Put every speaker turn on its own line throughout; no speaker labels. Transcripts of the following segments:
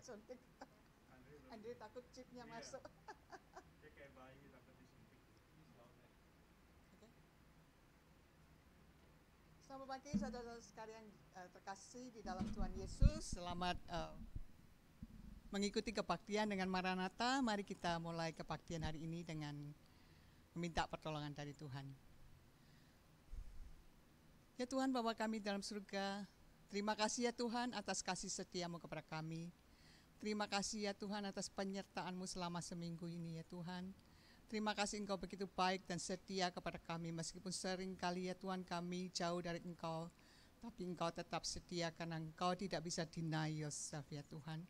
suntik. Andre takut chipnya masuk.
Dia kayak bayi takut disuntik.
Okay. Selamat pagi saudara sekalian terkasih di dalam Tuhan Yesus. Selamat mengikuti kebaktian dengan Maranatha. Mari kita mulai kebaktian hari ini dengan meminta pertolongan dari Tuhan. Ya Tuhan Bapa kami dalam surga, terima kasih ya Tuhan atas kasih setia-Mu kepada kami. Terima kasih ya Tuhan atas penyertaan-Mu selama seminggu ini ya Tuhan. Terima kasih Engkau begitu baik dan setia kepada kami meskipun sering kali ya Tuhan kami jauh dari Engkau. Tapi Engkau tetap setia karena Engkau tidak bisa deny yourself ya Tuhan.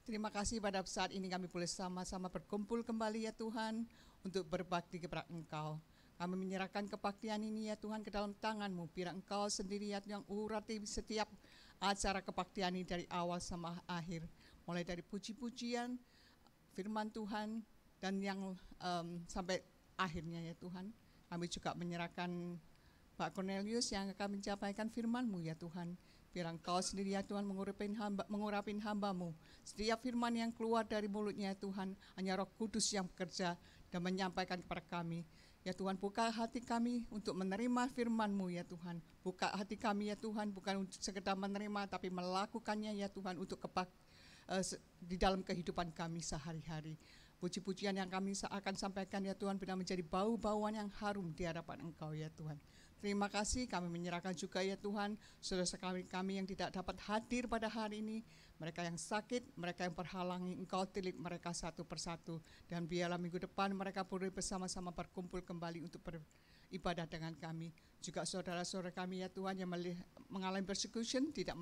Terima kasih pada saat ini kami boleh sama-sama berkumpul kembali ya Tuhan untuk berbakti kepada Engkau. Kami menyerahkan kebaktian ini ya Tuhan ke dalam tangan-Mu. Biar Engkau sendiri yang urati setiap acara kebaktian ini dari awal sama akhir. Mulai dari puji-pujian, firman Tuhan, dan yang sampai akhirnya ya Tuhan. Kami juga menyerahkan Pak Cornelius yang akan menyampaikan firman-Mu ya Tuhan. Biar Engkau sendiri ya Tuhan mengurapin hamba-Mu. Setiap firman yang keluar dari mulutnya ya Tuhan, hanya Roh Kudus yang bekerja dan menyampaikan kepada kami. Ya Tuhan, buka hati kami untuk menerima firman-Mu ya Tuhan. Buka hati kami ya Tuhan, bukan untuk sekedar menerima, tapi melakukannya ya Tuhan untuk di dalam kehidupan kami sehari-hari. Puji-pujian yang kami akan sampaikan ya Tuhan benar menjadi bau-bauan yang harum di hadapan Engkau ya Tuhan. Terima kasih, kami menyerahkan juga ya Tuhan saudara kami yang tidak dapat hadir pada hari ini. Mereka yang sakit, mereka yang berhalangi, Engkau tilik mereka satu persatu. Dan biarlah minggu depan mereka boleh bersama-sama berkumpul kembali untuk beribadah dengan kami. Juga saudara-saudara kami ya Tuhan yang mengalami persecution, tidak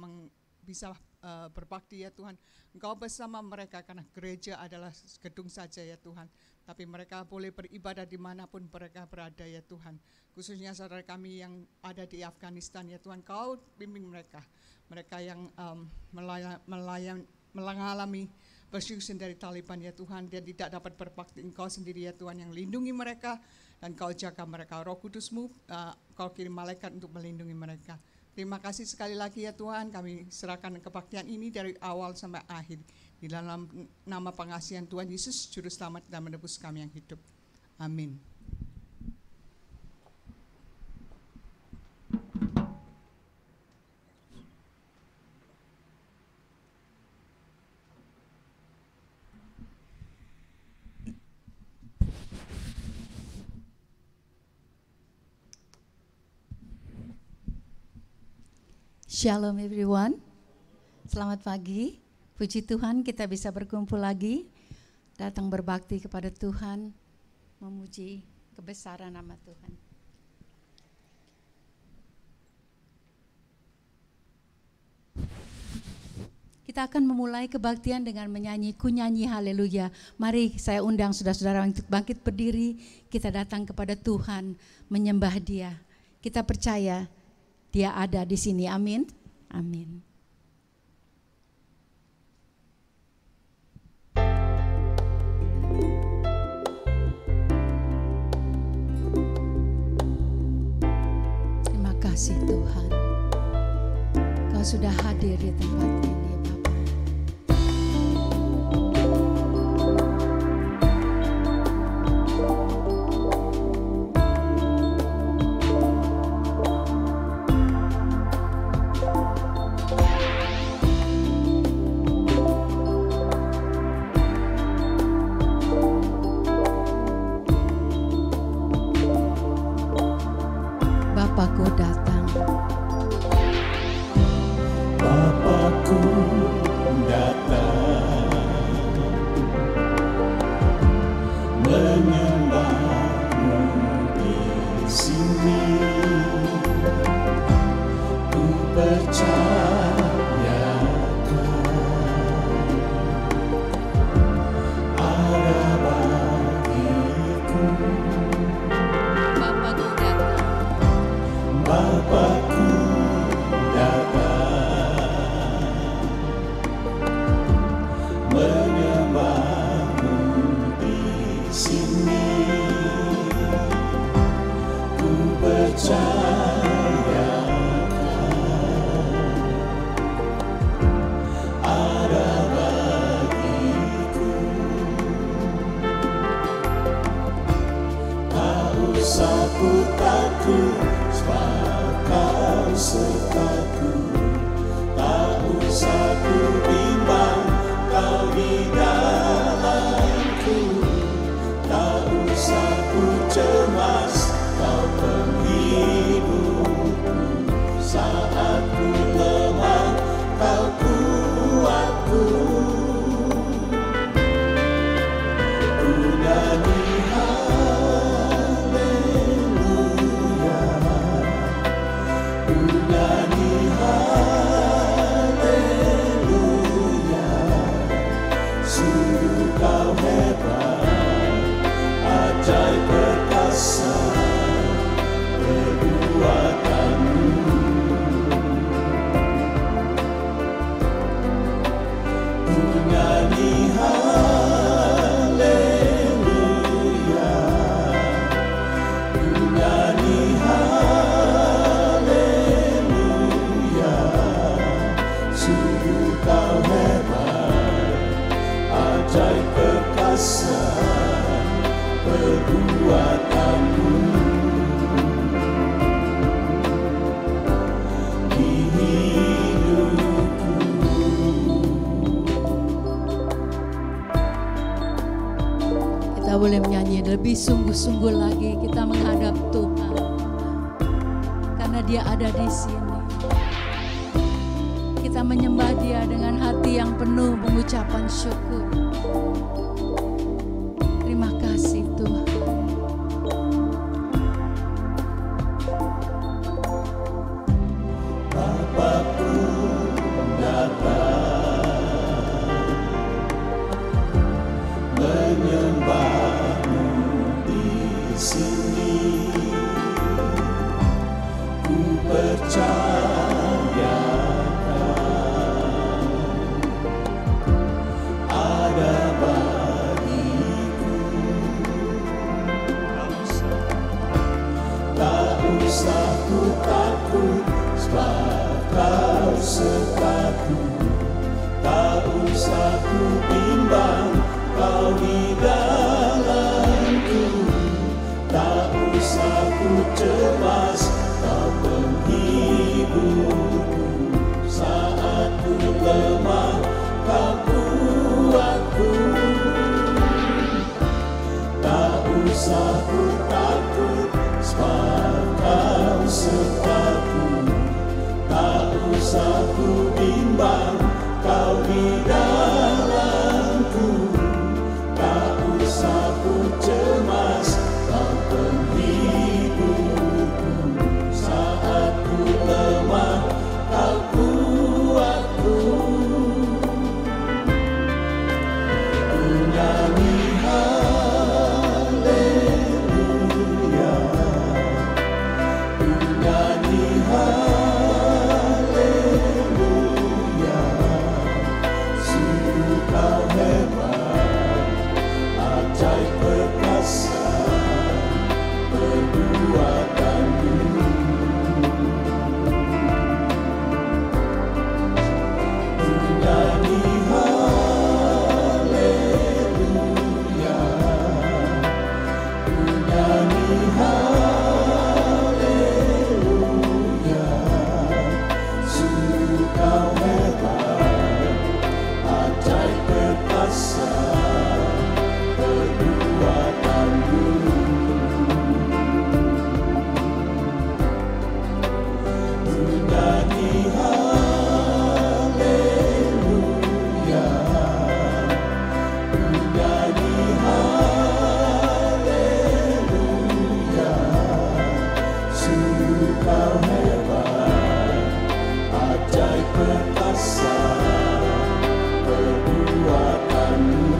bisa berbakti ya Tuhan. Engkau bersama mereka karena gereja adalah gedung saja ya Tuhan. Tapi mereka boleh beribadah dimanapun mereka berada ya Tuhan. Khususnya saudara kami yang ada di Afghanistan ya Tuhan. Kau bimbing mereka. Mereka yang mengalami persecution dari Taliban ya Tuhan. Dia tidak dapat berbakti. Engkau sendiri ya Tuhan yang lindungi mereka. Dan Kau jaga mereka. Roh Kudus-Mu, Kau kirim malaikat untuk melindungi mereka. Terima kasih sekali lagi ya Tuhan, kami serahkan kebaktian ini dari awal sampai akhir. Di dalam nama pengasihan Tuhan Yesus, Juru Selamat dan Menebus kami yang hidup. Amin.
Shalom everyone, selamat pagi, puji Tuhan kita bisa berkumpul lagi, datang berbakti kepada Tuhan, memuji kebesaran nama Tuhan. Kita akan memulai kebaktian dengan menyanyi kunyanyi haleluya. Mari saya undang saudara-saudara untuk bangkit berdiri, kita datang kepada Tuhan, menyembah Dia. Kita percaya Dia ada di sini, amin, amin. Terima kasih Tuhan, Kau sudah hadir di tempat ini.
Bapakku Sungguh kau hebat, ajaib perkasa perbuatanmu di hidupku.
Kita boleh menyanyi lebih sungguh-sungguh lagi, kita menghadap Tuhan karena Dia ada di sini. Kita menyembah Dia dengan hati yang penuh pengucapan syukur. Terima kasih Tuhan.
Bapakku datang menyembahmu di sini. Ku percaya ada bagiku. Tak usah ku takut, sebab kau sertaku. Tak usah ku bimbang, kau di dalamku. Tak usah ku cemas, kau penghiburku. Saat ku lemah, kau kuatku. Tak usah ku takut, sebab kau sertaku. Tak usah ku bimbang, kau di dalamku. Tak usah ku cemas, kau penghiburku. Saat ku lemah, kau kuatku. Ku nyanyi haleluya, ku nyanyi haleluya. Sungguh kau hebat, ajaib perkasa perbuatanmu. Ku nyanyi haleluya, ku nyanyi haleluya. Sungguh kau hebat, ajaib perkasa perbuatanmu. Ku nyanyi haleluya, ku nyanyi haleluya. Sungguh kau hebat, ajaib perkasa perbuatanmu.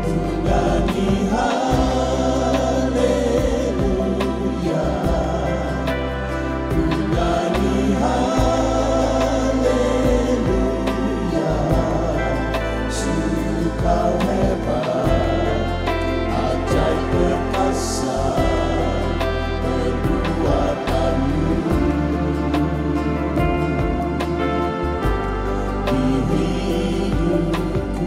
Ku nyanyi haleluya, ku nyanyi haleluya. Sungguh kau hebat, ajaib perkasa perbuatanmu di hidupku, di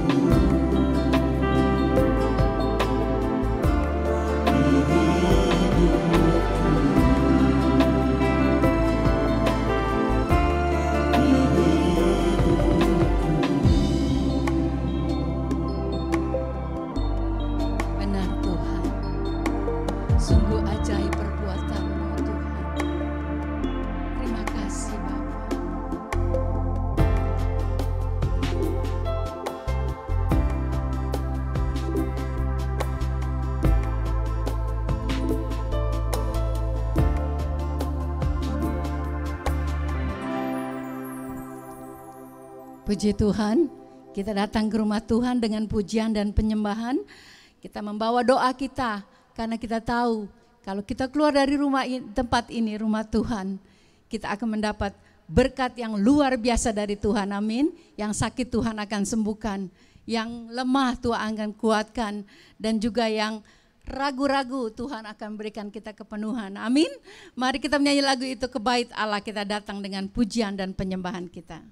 hidupku, di hidupku.
Benar Tuhan, sungguh ajaib perbuatan-Mu Tuhan. Terima kasih Bapa. Puji Tuhan, kita datang ke rumah Tuhan dengan pujian dan penyembahan. Kita membawa doa kita karena kita tahu kalau kita keluar dari tempat ini, rumah Tuhan, kita akan mendapat berkat yang luar biasa dari Tuhan. Amin. Yang sakit Tuhan akan sembuhkan, yang lemah Tuhan akan kuatkan, dan juga yang ragu-ragu, Tuhan akan berikan kita kepenuhan. Amin. Mari kita menyanyi lagu itu, ke bait Allah kita datang dengan pujian dan penyembahan kita.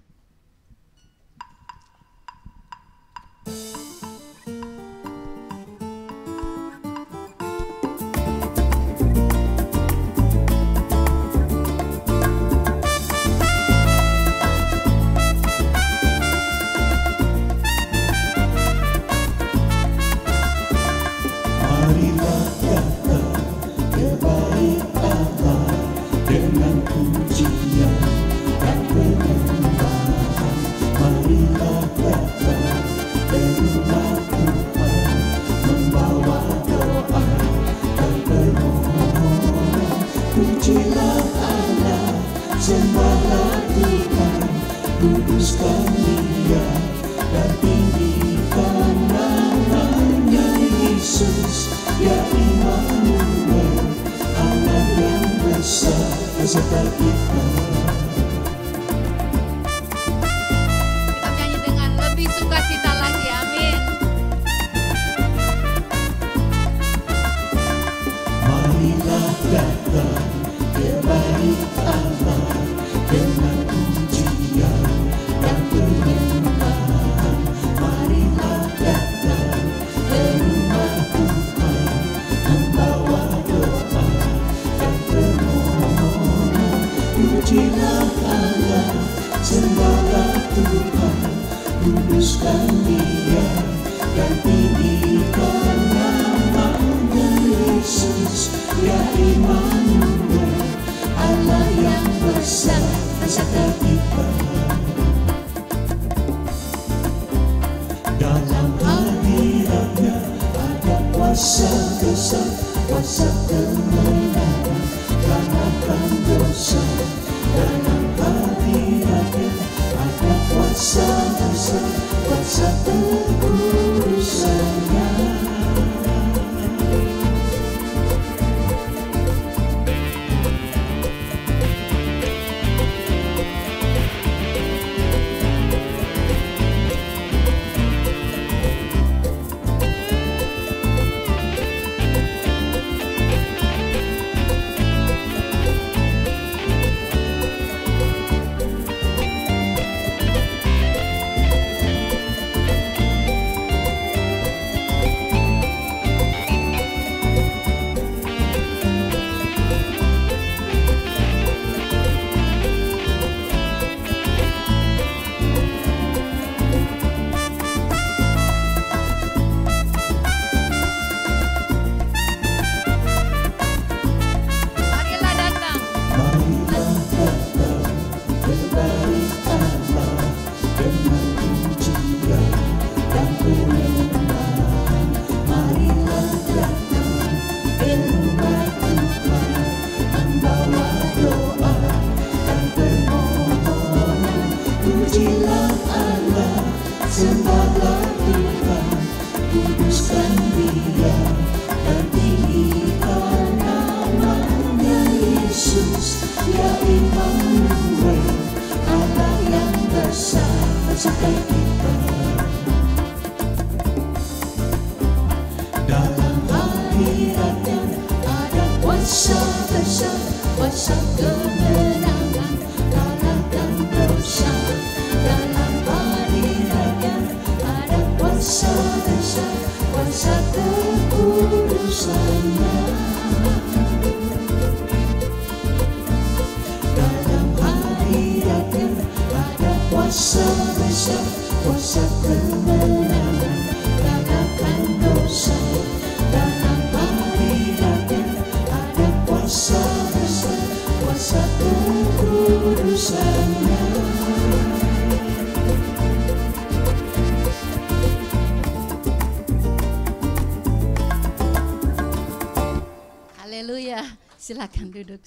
Silakan duduk.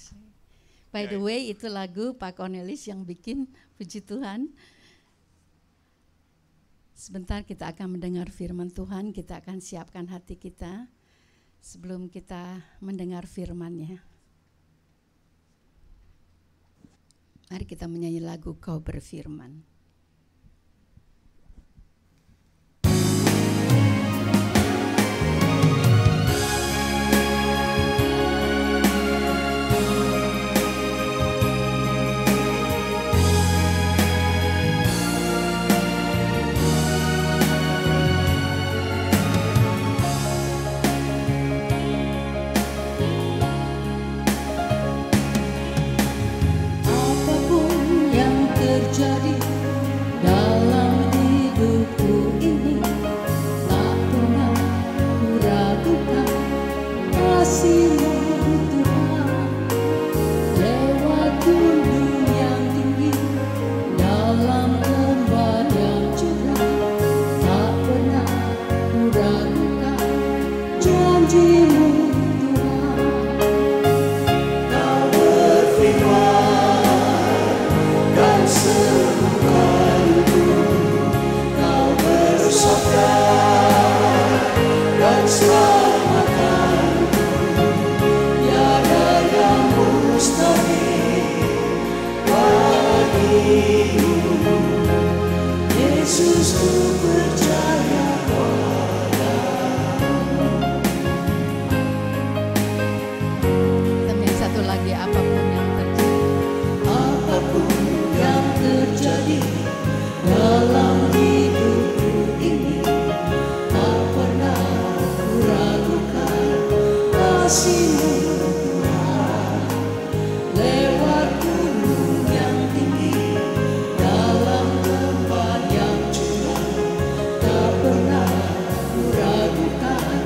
By the way, itu lagu Pak Cornelis yang bikin, puji Tuhan. Sebentar kita akan mendengar firman Tuhan, kita akan siapkan hati kita sebelum kita mendengar firman-Nya. Mari kita menyanyi lagu Kau Berfirman.
Yesus ku percaya
Dan yang satu lagi, apapun yang terjadi,
apapun yang terjadi dalam hidupku ini, tak pernah ku ragukan kasih-Mu Tuhan. Lewat gunung yang tinggi, dalam tempat yang curam, tak pernah ku ragukan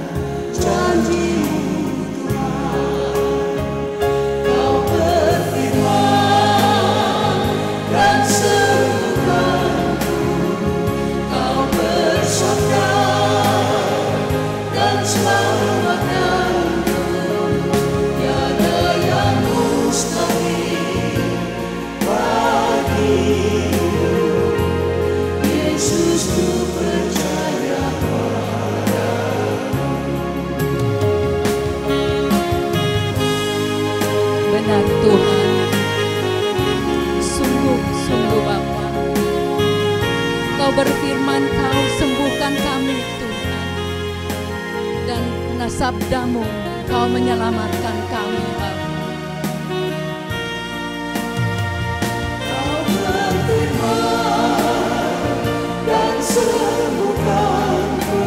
janji-Mu Tuhan. Kau berfirman dan sembuhkanku, Kau bersabda dan selamatkanku. Tiada yang mustahil bagimu. Yesus ku percaya
benar Tuhan, sungguh-sungguh Bapa, Kau berfirman, Kau sembuhkan kami Tuhan, dan karena sabda-Mu Kau menyelamatkan kami Bapa.
Kau berfirman dan sembuhkanku,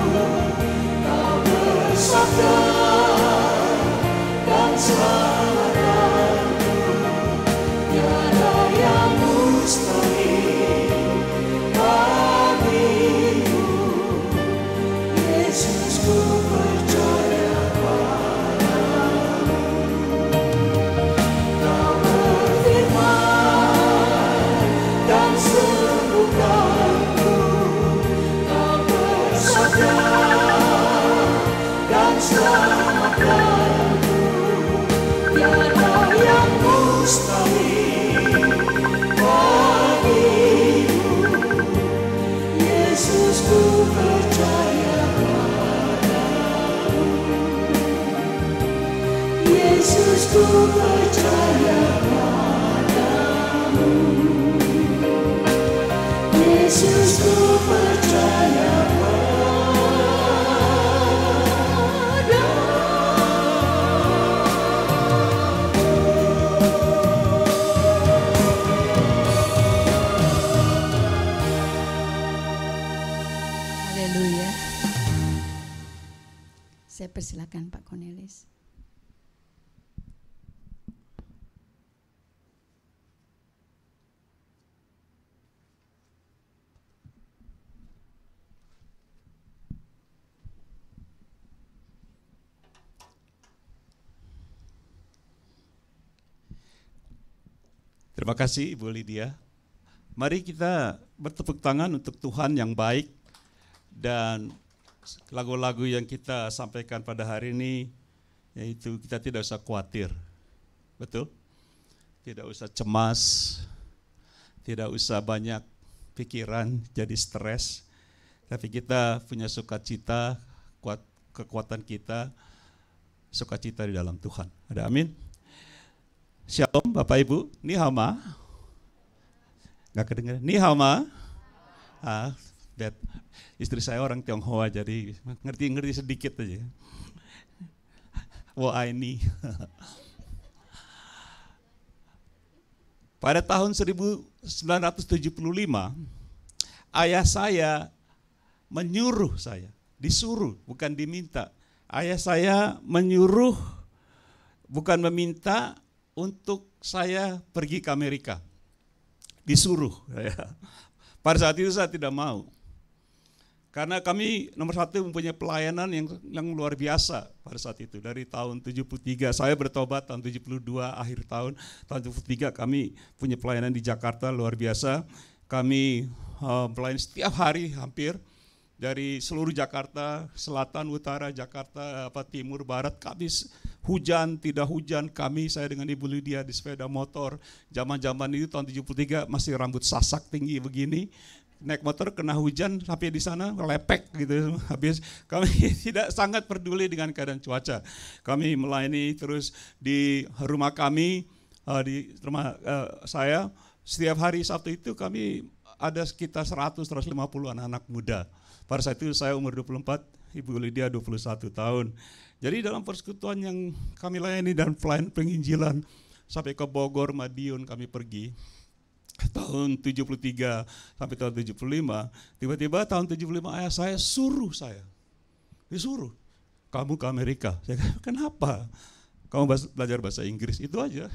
Kau bersabda dan selamatkanku. Tiada yang mustahil bagimu. Yesus ku percaya padamu. Kau berfirman dan sembuhkanku, Kau bersabda dan selamatkanku. Tiada yang mustahil bagimu. Yesus ku percaya padamu. Yesus ku percaya padamu. Yesus ku percaya
Haleluya. Saya persilakan Pak Cornelis.
Terima kasih Ibu Lydia. Mari kita bertepuk tangan untuk Tuhan yang baik, dan lagu-lagu yang kita sampaikan pada hari ini, yaitu kita tidak usah khawatir, betul? Tidak usah cemas, tidak usah banyak pikiran jadi stres, tapi kita punya sukacita, kekuatan kita, sukacita di dalam Tuhan. Ada amin? Shalom Bapak Ibu, ni hao ma? Gak kedengeran, ni hao ma? Istri saya orang Tionghoa jadi ngerti sedikit aja. Wo ai ni. Pada tahun 1975, ayah saya menyuruh saya, disuruh bukan diminta. Ayah saya menyuruh bukan meminta untuk saya pergi ke Amerika. Disuruh. Pada saat itu saya tidak mau. Karena kami nomor satu mempunyai pelayanan yang luar biasa pada saat itu. Dari tahun 73, saya bertobat tahun 72, akhir tahun 73 kami punya pelayanan di Jakarta luar biasa. Kami melayani setiap hari hampir. Dari seluruh Jakarta, selatan, utara, Jakarta, timur, barat, kami hujan, tidak hujan, saya dengan Ibu Lydia di sepeda motor. Zaman-zaman itu tahun 73 masih rambut sasak tinggi begini. Naik motor kena hujan sampai di sana lepek gitu. Habis kami tidak sangat peduli dengan keadaan cuaca. Kami melayani terus di rumah kami, di rumah saya. setiap hari Sabtu itu kami ada sekitar 100-150 anak-anak muda. Pada saat itu saya umur 24, Ibu Lydia 21 tahun. Jadi dalam persekutuan yang kami layani dan pelayan penginjilan sampai ke Bogor, Madiun kami pergi. Tahun 73 sampai tahun 75, tiba-tiba tahun 75 ayah saya disuruh, kamu ke Amerika. Saya kata, kenapa? Kamu belajar bahasa Inggris, itu aja.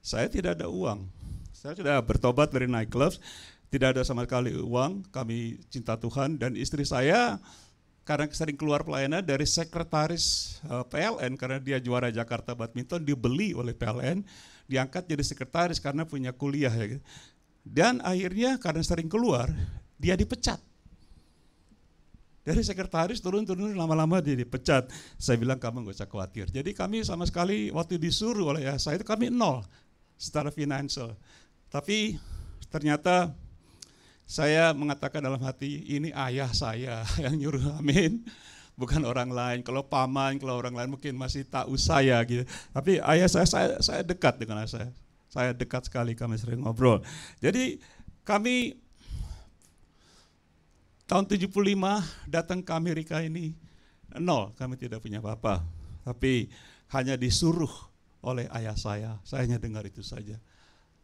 Saya tidak ada uang, saya sudah bertobat dari nightclub, tidak ada sama sekali uang, kami cinta Tuhan, dan istri saya karena sering keluar pelayanan dari sekretaris PLN, karena dia juara Jakarta Badminton, dibeli oleh PLN, diangkat jadi sekretaris karena punya kuliah. Ya. Dan akhirnya karena sering keluar, dia dipecat. Dari sekretaris turun-turun lama-lama dia dipecat. Saya bilang kamu gak usah khawatir. Jadi kami sama sekali waktu disuruh oleh ayah saya itu kami nol secara finansial. Tapi ternyata saya mengatakan dalam hati, ini ayah saya yang nyuruh, amin. Bukan orang lain. Kalau paman, kalau orang lain mungkin masih tahu saya gitu. Tapi ayah saya dekat dengan ayah saya. Saya dekat sekali, kami sering ngobrol. Jadi kami tahun 75 datang ke Amerika ini nol, kami tidak punya apa-apa. Tapi hanya disuruh oleh ayah saya hanya dengar itu saja.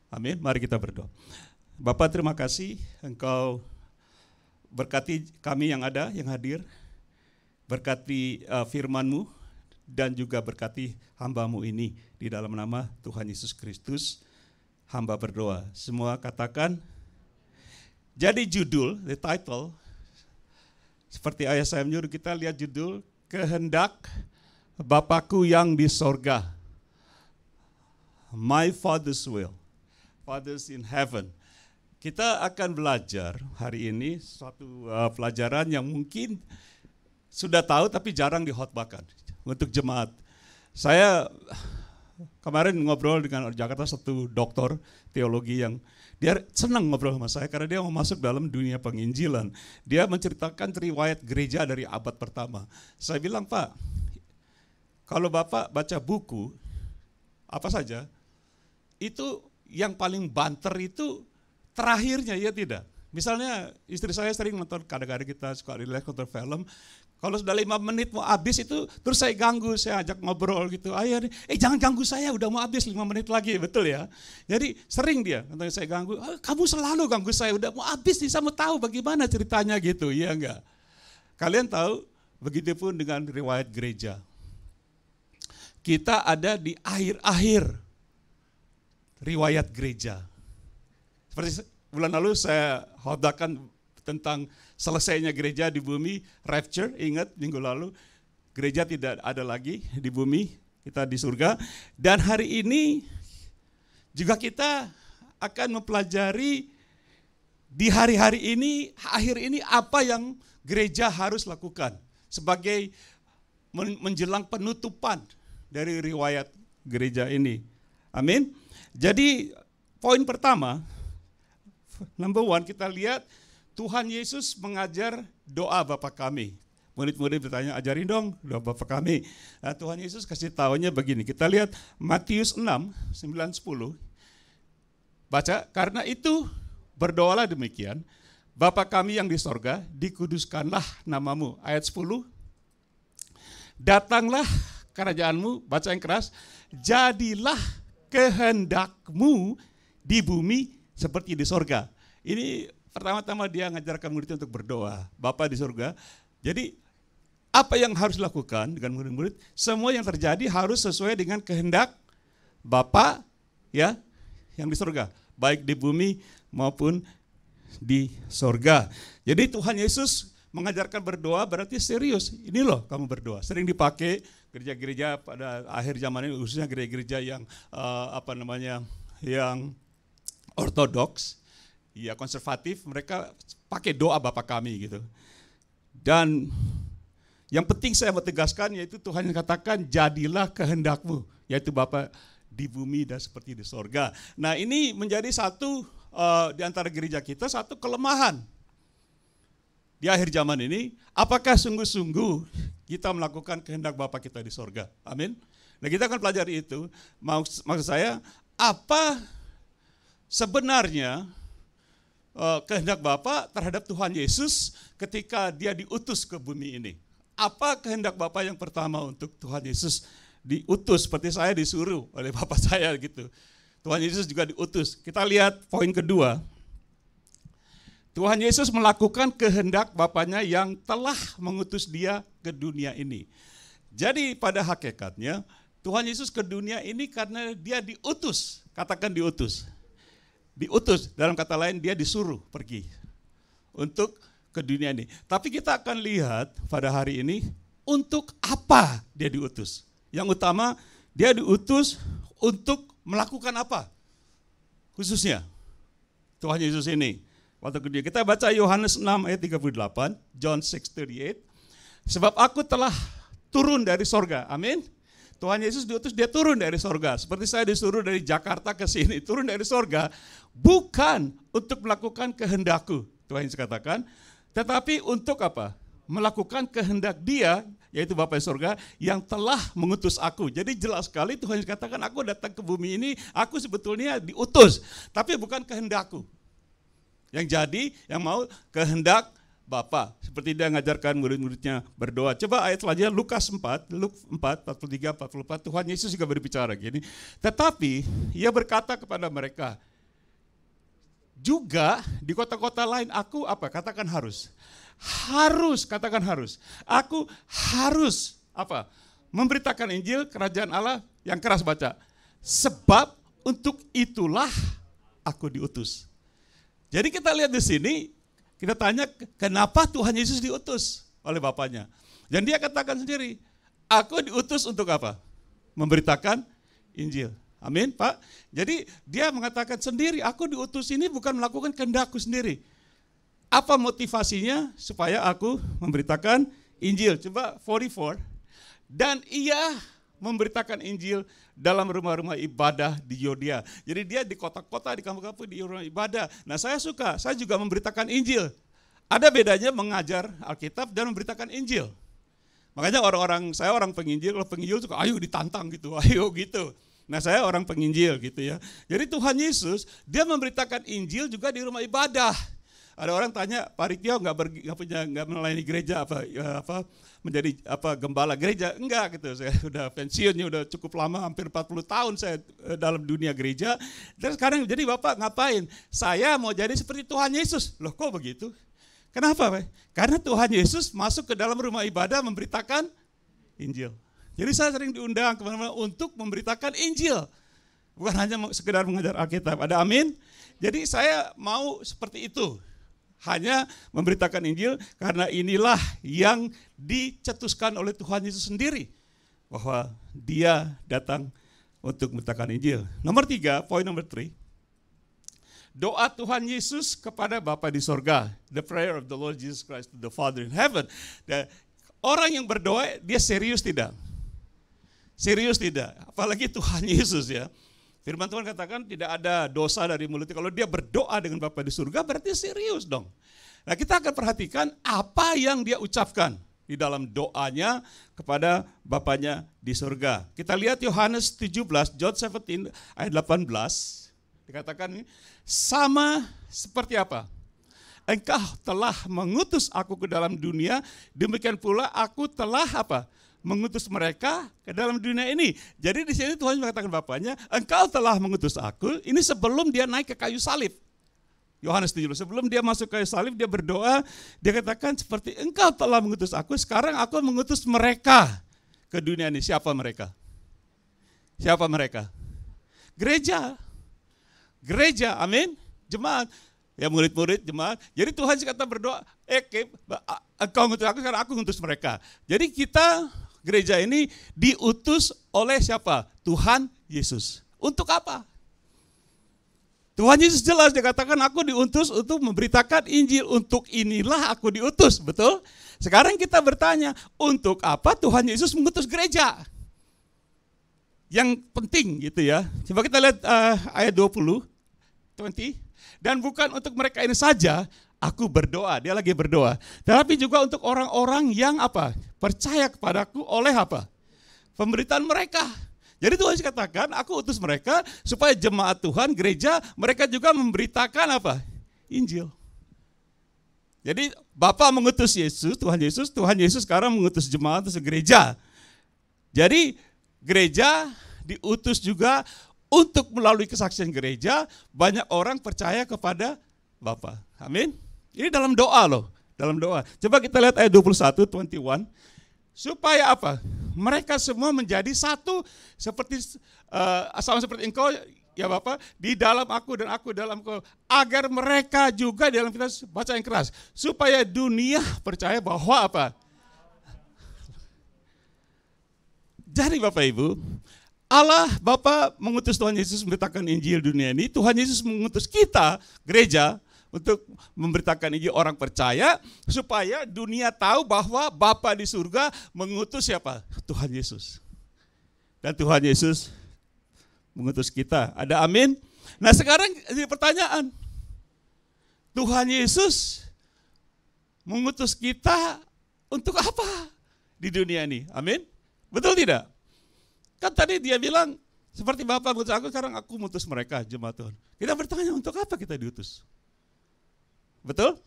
Amin, mari kita berdoa. Bapak, terima kasih Engkau berkati kami yang ada, yang hadir. Berkati firman-Mu dan juga berkati hamba-Mu ini. Di dalam nama Tuhan Yesus Kristus, hamba berdoa. Semua katakan. Jadi judul, the title, seperti ayah saya menyuruh kita lihat judul, Kehendak Bapakku yang di sorga. My Father's Will. Father's in Heaven. Kita akan belajar hari ini suatu pelajaran yang mungkin sudah tahu tapi jarang dihotbahkan untuk jemaat. Saya kemarin ngobrol dengan Jakarta satu doktor teologi yang dia senang ngobrol sama saya karena dia mau masuk dalam dunia penginjilan. Dia menceritakan riwayat gereja dari abad pertama. Saya bilang, Pak, kalau Bapak baca buku apa saja, itu yang paling banter itu terakhirnya, ya tidak. Misalnya istri saya sering nonton, kadang-kadang kita suka relax nonton film. Kalau sudah 5 menit mau habis itu, terus saya ganggu, saya ajak ngobrol gitu. Ayah, jangan ganggu saya, udah mau habis 5 menit lagi, betul ya. Jadi sering dia, nanti saya ganggu, kamu selalu ganggu saya, udah mau habis nih, saya mau tahu bagaimana ceritanya gitu, iya enggak. Kalian tahu, begitupun dengan riwayat gereja. Kita ada di akhir-akhir riwayat gereja. Seperti bulan lalu saya khotbahkan tentang selesainya gereja di bumi, rapture, ingat minggu lalu, gereja tidak ada lagi di bumi, kita di surga. Dan hari ini juga kita akan mempelajari di hari-hari ini, akhir ini apa yang gereja harus lakukan sebagai menjelang penutupan dari riwayat gereja ini. Amin. Jadi poin pertama, number 1, kita lihat Tuhan Yesus mengajar doa Bapa kami. Murid-murid bertanya, ajarin dong doa Bapa kami. Nah, Tuhan Yesus kasih tahunya begini. Kita lihat Matius 6, 9, 10. Baca, karena itu berdoalah demikian. Bapa kami yang di sorga, dikuduskanlah namamu. Ayat 10. Datanglah kerajaanmu, baca yang keras. Jadilah kehendakmu di bumi seperti di sorga. Ini pertama-tama dia ngajarkan muridnya untuk berdoa. Bapa di surga. Jadi apa yang harus dilakukan dengan murid-murid? Semua yang terjadi harus sesuai dengan kehendak Bapa ya yang di surga, baik di bumi maupun di surga. Jadi Tuhan Yesus mengajarkan berdoa berarti serius. Ini loh kamu berdoa. Sering dipakai gereja-gereja pada akhir zaman ini, khususnya gereja-gereja yang yang ortodoks, ya konservatif, mereka pakai doa Bapa kami gitu. Dan yang penting saya mau tegaskan yaitu Tuhan yang katakan jadilah kehendakmu, yaitu Bapa di bumi dan seperti di sorga. Nah ini menjadi satu di antara gereja kita satu kelemahan di akhir zaman ini. Apakah sungguh-sungguh kita melakukan kehendak Bapa kita di sorga? Amin. Nah kita akan pelajari itu. Maksud saya apa sebenarnya kehendak Bapa terhadap Tuhan Yesus ketika dia diutus ke bumi ini. Apa kehendak Bapa yang pertama untuk Tuhan Yesus diutus, seperti saya disuruh oleh Bapa saya gitu. Tuhan Yesus juga diutus. Kita lihat poin kedua. Tuhan Yesus melakukan kehendak Bapanya yang telah mengutus dia ke dunia ini. Jadi pada hakikatnya Tuhan Yesus ke dunia ini karena dia diutus. Katakan diutus. Diutus, dalam kata lain dia disuruh pergi untuk ke dunia ini. Tapi kita akan lihat pada hari ini untuk apa dia diutus. Yang utama dia diutus untuk melakukan apa? Khususnya Tuhan Yesus ini. Waktu kedua kita baca Yohanes 6 ayat 38, John 6:38. Sebab aku telah turun dari sorga, amin. Tuhan Yesus diutus, dia turun dari sorga. Seperti saya disuruh dari Jakarta ke sini, turun dari sorga. Bukan untuk melakukan kehendakku, Tuhan Yesus katakan. Tetapi untuk apa? Melakukan kehendak dia, yaitu Bapa di sorga, yang telah mengutus aku. Jadi jelas sekali Tuhan Yesus katakan, aku datang ke bumi ini, aku sebetulnya diutus. Tapi bukan kehendakku. Yang jadi, yang mau kehendak Bapa, seperti dia mengajarkan murid-muridnya berdoa. Coba ayat selanjutnya Lukas 4, Luke 4, 43, 44, Tuhan Yesus juga berbicara gini. Tetapi ia berkata kepada mereka, juga di kota-kota lain aku apa? Katakan harus. Harus, katakan harus. Aku harus apa? Memberitakan Injil kerajaan Allah yang keras baca. Sebab untuk itulah aku diutus. Jadi kita lihat di sini, kita tanya kenapa Tuhan Yesus diutus oleh Bapanya. Dan dia katakan sendiri, aku diutus untuk apa? Memberitakan Injil. Amin, Pak. Jadi dia mengatakan sendiri, aku diutus ini bukan melakukan kehendakku sendiri. Apa motivasinya? Supaya aku memberitakan Injil. Coba 44. Dan ia memberitakan Injil dalam rumah-rumah ibadah di Yudea. Jadi dia di kota-kota, di kampung-kampung, di rumah ibadah. Nah saya suka, saya juga memberitakan Injil. Ada bedanya mengajar Alkitab dan memberitakan Injil. Makanya saya orang penginjil, kalau penginjil suka ayo ditantang gitu, ayo gitu. Nah saya orang penginjil gitu ya. Jadi Tuhan Yesus, dia memberitakan Injil juga di rumah ibadah. Ada orang tanya, Pak Rikyo nggak melayani gereja menjadi gembala gereja? Enggak gitu. Saya udah pensiunnya udah cukup lama, hampir 40 tahun saya dalam dunia gereja. Dan sekarang jadi Bapak ngapain? Saya mau jadi seperti Tuhan Yesus. Loh kok begitu? Kenapa, Pak? Karena Tuhan Yesus masuk ke dalam rumah ibadah memberitakan Injil. Jadi saya sering diundang kemana-mana untuk memberitakan Injil. Bukan hanya sekedar mengajar Alkitab. Ada amin? Jadi saya mau seperti itu. Hanya memberitakan Injil karena inilah yang dicetuskan oleh Tuhan Yesus sendiri. Bahwa dia datang untuk memberitakan Injil. Nomor 3, poin nomor 3. Doa Tuhan Yesus kepada Bapa di sorga. The prayer of the Lord Jesus Christ to the Father in heaven. Dan orang yang berdoa, dia serius tidak? Serius tidak? Apalagi Tuhan Yesus ya. Firman Tuhan katakan tidak ada dosa dari mulutnya. Kalau dia berdoa dengan Bapa di surga berarti serius dong. Nah kita akan perhatikan apa yang dia ucapkan di dalam doanya kepada Bapanya di surga. Kita lihat Yohanes 17, John 17 ayat 18. Dikatakan ini, sama seperti apa? Engkau telah mengutus aku ke dalam dunia, demikian pula aku telah apa? Mengutus mereka ke dalam dunia ini. Jadi di sini Tuhan mengatakan Bapanya, engkau telah mengutus aku. Ini sebelum dia naik ke kayu salib. Yohanes 17, sebelum dia masuk ke kayu salib, dia berdoa, dia katakan seperti engkau telah mengutus aku, sekarang aku mengutus mereka ke dunia ini. Siapa mereka? Siapa mereka? Gereja. Gereja, amin. Jemaat. Ya murid-murid, jemaat. Jadi Tuhan kata berdoa, engkau mengutus aku, sekarang aku mengutus mereka. Jadi kita gereja ini diutus oleh siapa? Tuhan Yesus. Untuk apa? Tuhan Yesus jelas dia katakan aku diutus untuk memberitakan Injil. Untuk inilah aku diutus, betul? Sekarang kita bertanya, untuk apa Tuhan Yesus mengutus gereja? Yang penting gitu ya. Coba kita lihat ayat 20. Dan bukan untuk mereka ini saja, aku berdoa, dia lagi berdoa. Tetapi juga untuk orang-orang yang apa? Percaya kepadaku oleh apa? Pemberitaan mereka. Jadi Tuhan Yesus katakan, aku utus mereka supaya jemaat Tuhan, gereja, mereka juga memberitakan apa? Injil. Jadi Bapa mengutus Yesus, Tuhan Yesus sekarang mengutus jemaat, mengutus gereja. Jadi gereja diutus juga untuk melalui kesaksian gereja, banyak orang percaya kepada Bapa. Amin. Ini dalam doa loh, dalam doa. Coba kita lihat ayat 21, supaya apa? Mereka semua menjadi satu seperti sama seperti engkau ya Bapa di dalam aku dan aku dalam engkau, agar mereka juga di dalam kita, baca yang keras, supaya dunia percaya bahwa apa? Jadi Bapak Ibu, Allah Bapa mengutus Tuhan Yesus memberitakan Injil dunia ini, Tuhan Yesus mengutus kita gereja untuk memberitakan Injil, orang percaya supaya dunia tahu bahwa Bapa di surga mengutus siapa? Tuhan Yesus. Dan Tuhan Yesus mengutus kita. Ada amin? Nah sekarang jadi pertanyaan. Tuhan Yesus mengutus kita untuk apa di dunia ini? Amin? Betul tidak? Kan tadi dia bilang seperti Bapa mengutus aku, sekarang aku mengutus mereka, jemaat Tuhan. Kita bertanya untuk apa kita diutus? Betul?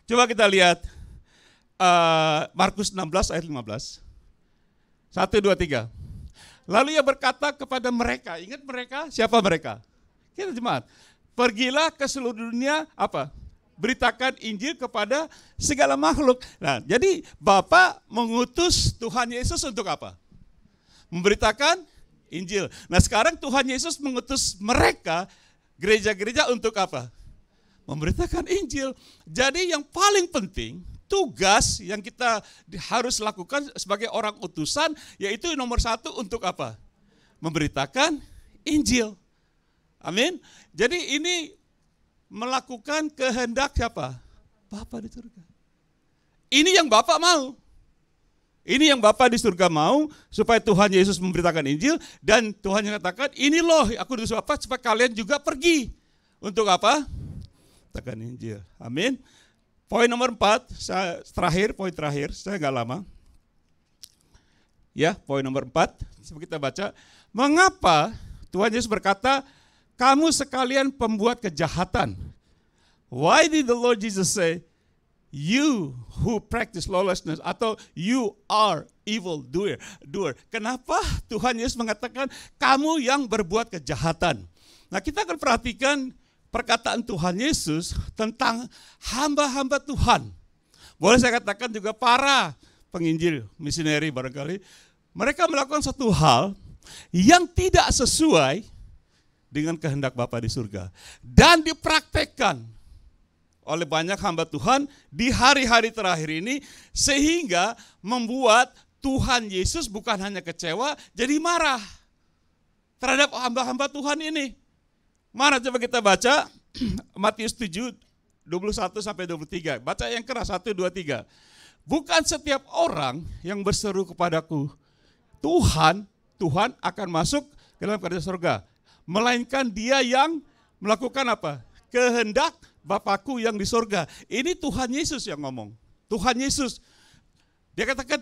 Coba kita lihat Markus 16 ayat 15. 1, 2, 3. Lalu ia berkata kepada mereka, ingat mereka? Siapa mereka? Kita jemaat. Pergilah ke seluruh dunia, apa? Beritakan Injil kepada segala makhluk. Nah, jadi Bapa mengutus Tuhan Yesus untuk apa? Memberitakan Injil. Nah, sekarang Tuhan Yesus mengutus mereka, gereja-gereja untuk apa? Memberitakan Injil. Jadi yang paling penting, tugas yang kita harus lakukan sebagai orang utusan, yaitu nomor 1 untuk apa? Memberitakan Injil. Amin. Jadi ini melakukan kehendak siapa? Bapa di surga. Ini yang Bapa mau. Ini yang Bapa di surga mau, supaya Tuhan Yesus memberitakan Injil, dan Tuhan yang katakan, ini loh aku diutus Bapa supaya kalian juga pergi. Untuk apa? Tekan Injil. Amin. Poin nomor 4, poin terakhir, saya nggak lama. Ya, poin nomor 4, coba kita baca. Mengapa Tuhan Yesus berkata, kamu sekalian pembuat kejahatan? Why did the Lord Jesus say, you who practice lawlessness, atau you are evil doer? Kenapa Tuhan Yesus mengatakan kamu yang berbuat kejahatan? Nah, kita akan perhatikan perkataan Tuhan Yesus tentang hamba-hamba Tuhan. Boleh saya katakan juga para penginjil, misioneri barangkali. Mereka melakukan satu hal yang tidak sesuai dengan kehendak Bapa di surga. Dan dipraktekkan oleh banyak hamba Tuhan di hari-hari terakhir ini, sehingga membuat Tuhan Yesus bukan hanya kecewa, jadi marah terhadap hamba-hamba Tuhan ini. Mana coba kita baca Matius 7, 21-23. Baca yang keras, 1, 2, 3. Bukan setiap orang yang berseru kepadaku, Tuhan, Tuhan akan masuk ke dalam kerajaan surga. Melainkan dia yang melakukan apa? Kehendak Bapakku yang di surga. Ini Tuhan Yesus yang ngomong. Tuhan Yesus. Dia katakan,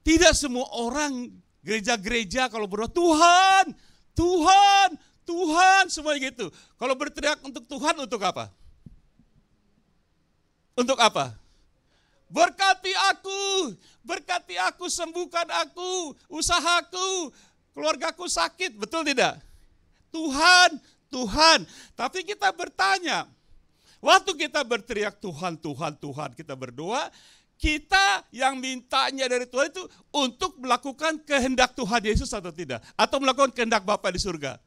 tidak semua orang gereja-gereja kalau berdoa, Tuhan, Tuhan, Tuhan, semua gitu. Kalau berteriak untuk Tuhan, untuk apa? Untuk apa? Berkati aku, sembuhkan aku, usahaku, keluargaku sakit, betul tidak? Tuhan, Tuhan. Tapi kita bertanya, waktu kita berteriak Tuhan, Tuhan, Tuhan, kita berdoa, kita yang mintanya dari Tuhan itu untuk melakukan kehendak Tuhan Yesus atau tidak? Atau melakukan kehendak Bapa di surga?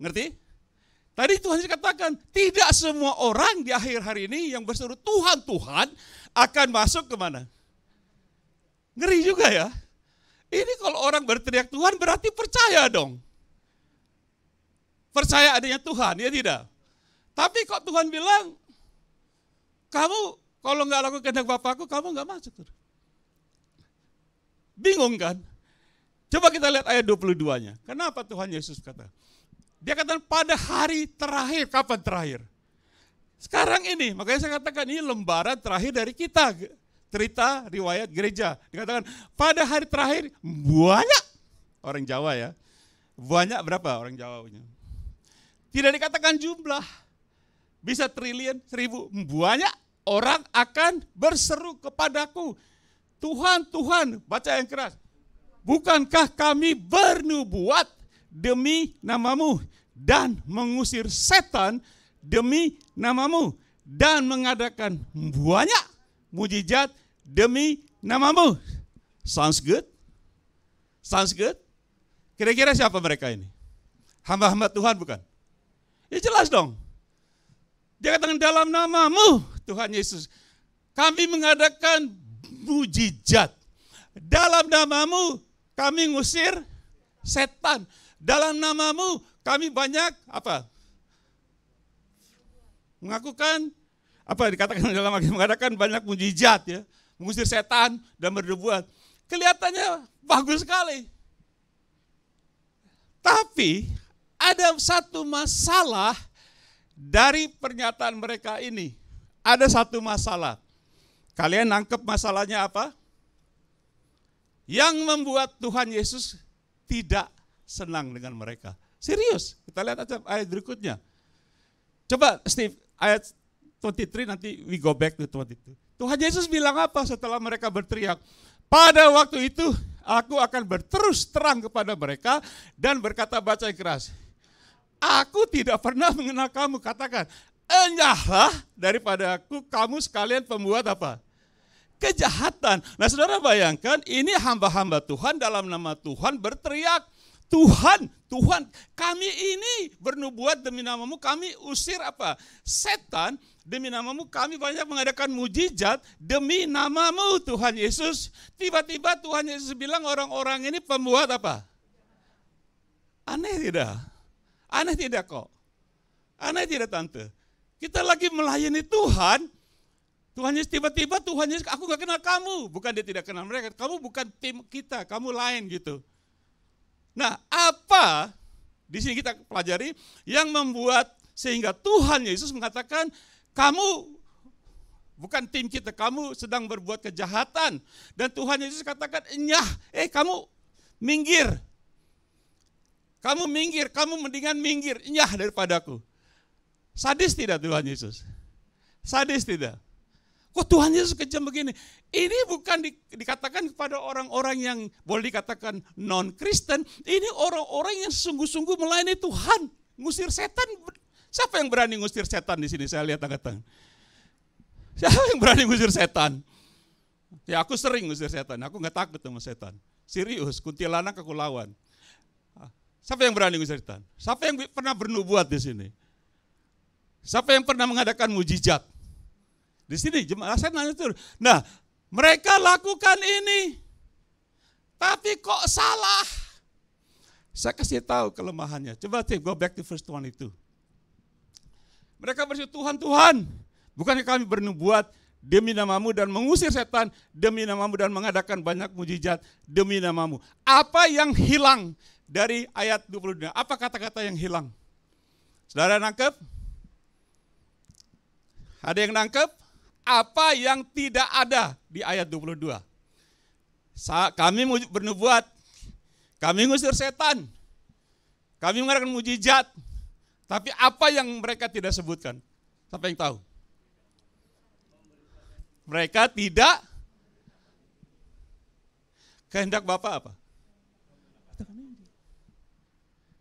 Ngerti? Tadi Tuhan katakan, tidak semua orang di akhir hari ini yang berseru Tuhan, Tuhan akan masuk kemana? Ngeri juga ya. Ini kalau orang berteriak Tuhan berarti percaya dong. Percaya adanya Tuhan, ya tidak? Tapi kok Tuhan bilang, kamu kalau nggak lakukan kehendak Bapakku, kamu nggak masuk. Bingung kan? Coba kita lihat ayat 22-nya. Kenapa Tuhan Yesus kata? Dia katakan pada hari terakhir, kapan terakhir? Sekarang ini, makanya saya katakan ini lembaran terakhir dari kita. Cerita riwayat gereja. Dikatakan pada hari terakhir banyak orang Jawa ya. Banyak berapa orang Jawa punya? Tidak dikatakan jumlah. Bisa triliun, 1000. Banyak orang akan berseru kepadaku. Tuhan, Tuhan, baca yang keras. Bukankah kami bernubuat demi namamu dan mengusir setan demi namamu dan mengadakan banyak mujizat demi namamu? Sounds good? Sounds good? Kira-kira siapa mereka ini? Hamba-hamba Tuhan bukan? Ya jelas dong. Dia katakan dalam namamu Tuhan Yesus kami mengadakan mujizat. Dalam namamu kami ngusir setan. Dalam namamu kami banyak apa? Mengakukan apa dikatakan dalam mengadakan banyak mujizat ya, mengusir setan dan bernubuat. Kelihatannya bagus sekali. Tapi ada satu masalah dari pernyataan mereka ini. Ada satu masalah. Kalian nangkep masalahnya apa? Yang membuat Tuhan Yesus tidak senang dengan mereka. Serius, kita lihat aja ayat berikutnya. Coba Steve, ayat 23 nanti we go back to 22. Tuhan Yesus bilang apa setelah mereka berteriak? Pada waktu itu aku akan berterus terang kepada mereka dan berkata baca yang keras. Aku tidak pernah mengenal kamu, katakan, enyahlah daripada aku, kamu sekalian pembuat apa? Kejahatan. Nah saudara bayangkan, ini hamba-hamba Tuhan dalam nama Tuhan berteriak, Tuhan, Tuhan, kami ini bernubuat demi namamu, kami usir apa? Setan demi namamu, kami banyak mengadakan mujizat demi namamu Tuhan Yesus. Tiba-tiba Tuhan Yesus bilang orang-orang ini pembuat apa? Aneh tidak? Aneh tidak kok? Aneh tidak tante? Kita lagi melayani Tuhan, Tuhan Yesus tiba-tiba Tuhan Yesus, aku gak kenal kamu. Bukan dia tidak kenal mereka, kamu bukan tim kita, kamu lain gitu. Nah apa, di sini kita pelajari, yang membuat sehingga Tuhan Yesus mengatakan, kamu bukan tim kita, kamu sedang berbuat kejahatan. Dan Tuhan Yesus katakan, enyah, kamu minggir. Kamu minggir, kamu mendingan minggir, enyah daripadaku. Sadis tidak Tuhan Yesus? Sadis tidak? Kok Tuhan Yesus kejam begini? Ini bukan dikatakan kepada orang-orang yang boleh dikatakan non-Kristen. Ini orang-orang yang sungguh-sungguh melayani Tuhan. Ngusir setan. Siapa yang berani ngusir setan di sini? Saya lihat angkat tangan. Siapa yang berani ngusir setan? Ya aku sering ngusir setan. Aku gak takut sama setan. Serius, kuntilanak aku lawan. Siapa yang berani ngusir setan? Siapa yang pernah bernubuat di sini? Siapa yang pernah mengadakan mujizat? Di sini jemaah saya nanya terus. Nah, mereka lakukan ini. Tapi kok salah? Saya kasih tahu kelemahannya. Coba go back to verse 22. Mereka berkata, Tuhan, Tuhan, bukankah kami bernubuat demi namamu dan mengusir setan demi namamu dan mengadakan banyak mujizat demi namamu. Apa yang hilang dari ayat 22? Apa kata-kata yang hilang? Saudara nangkep? Ada yang nangkep? Apa yang tidak ada di ayat 22? Kami bernubuat, kami ngusir setan, kami mengadakan mujizat, tapi apa yang mereka tidak sebutkan? Siapa yang tahu? Mereka tidak kehendak Bapa apa?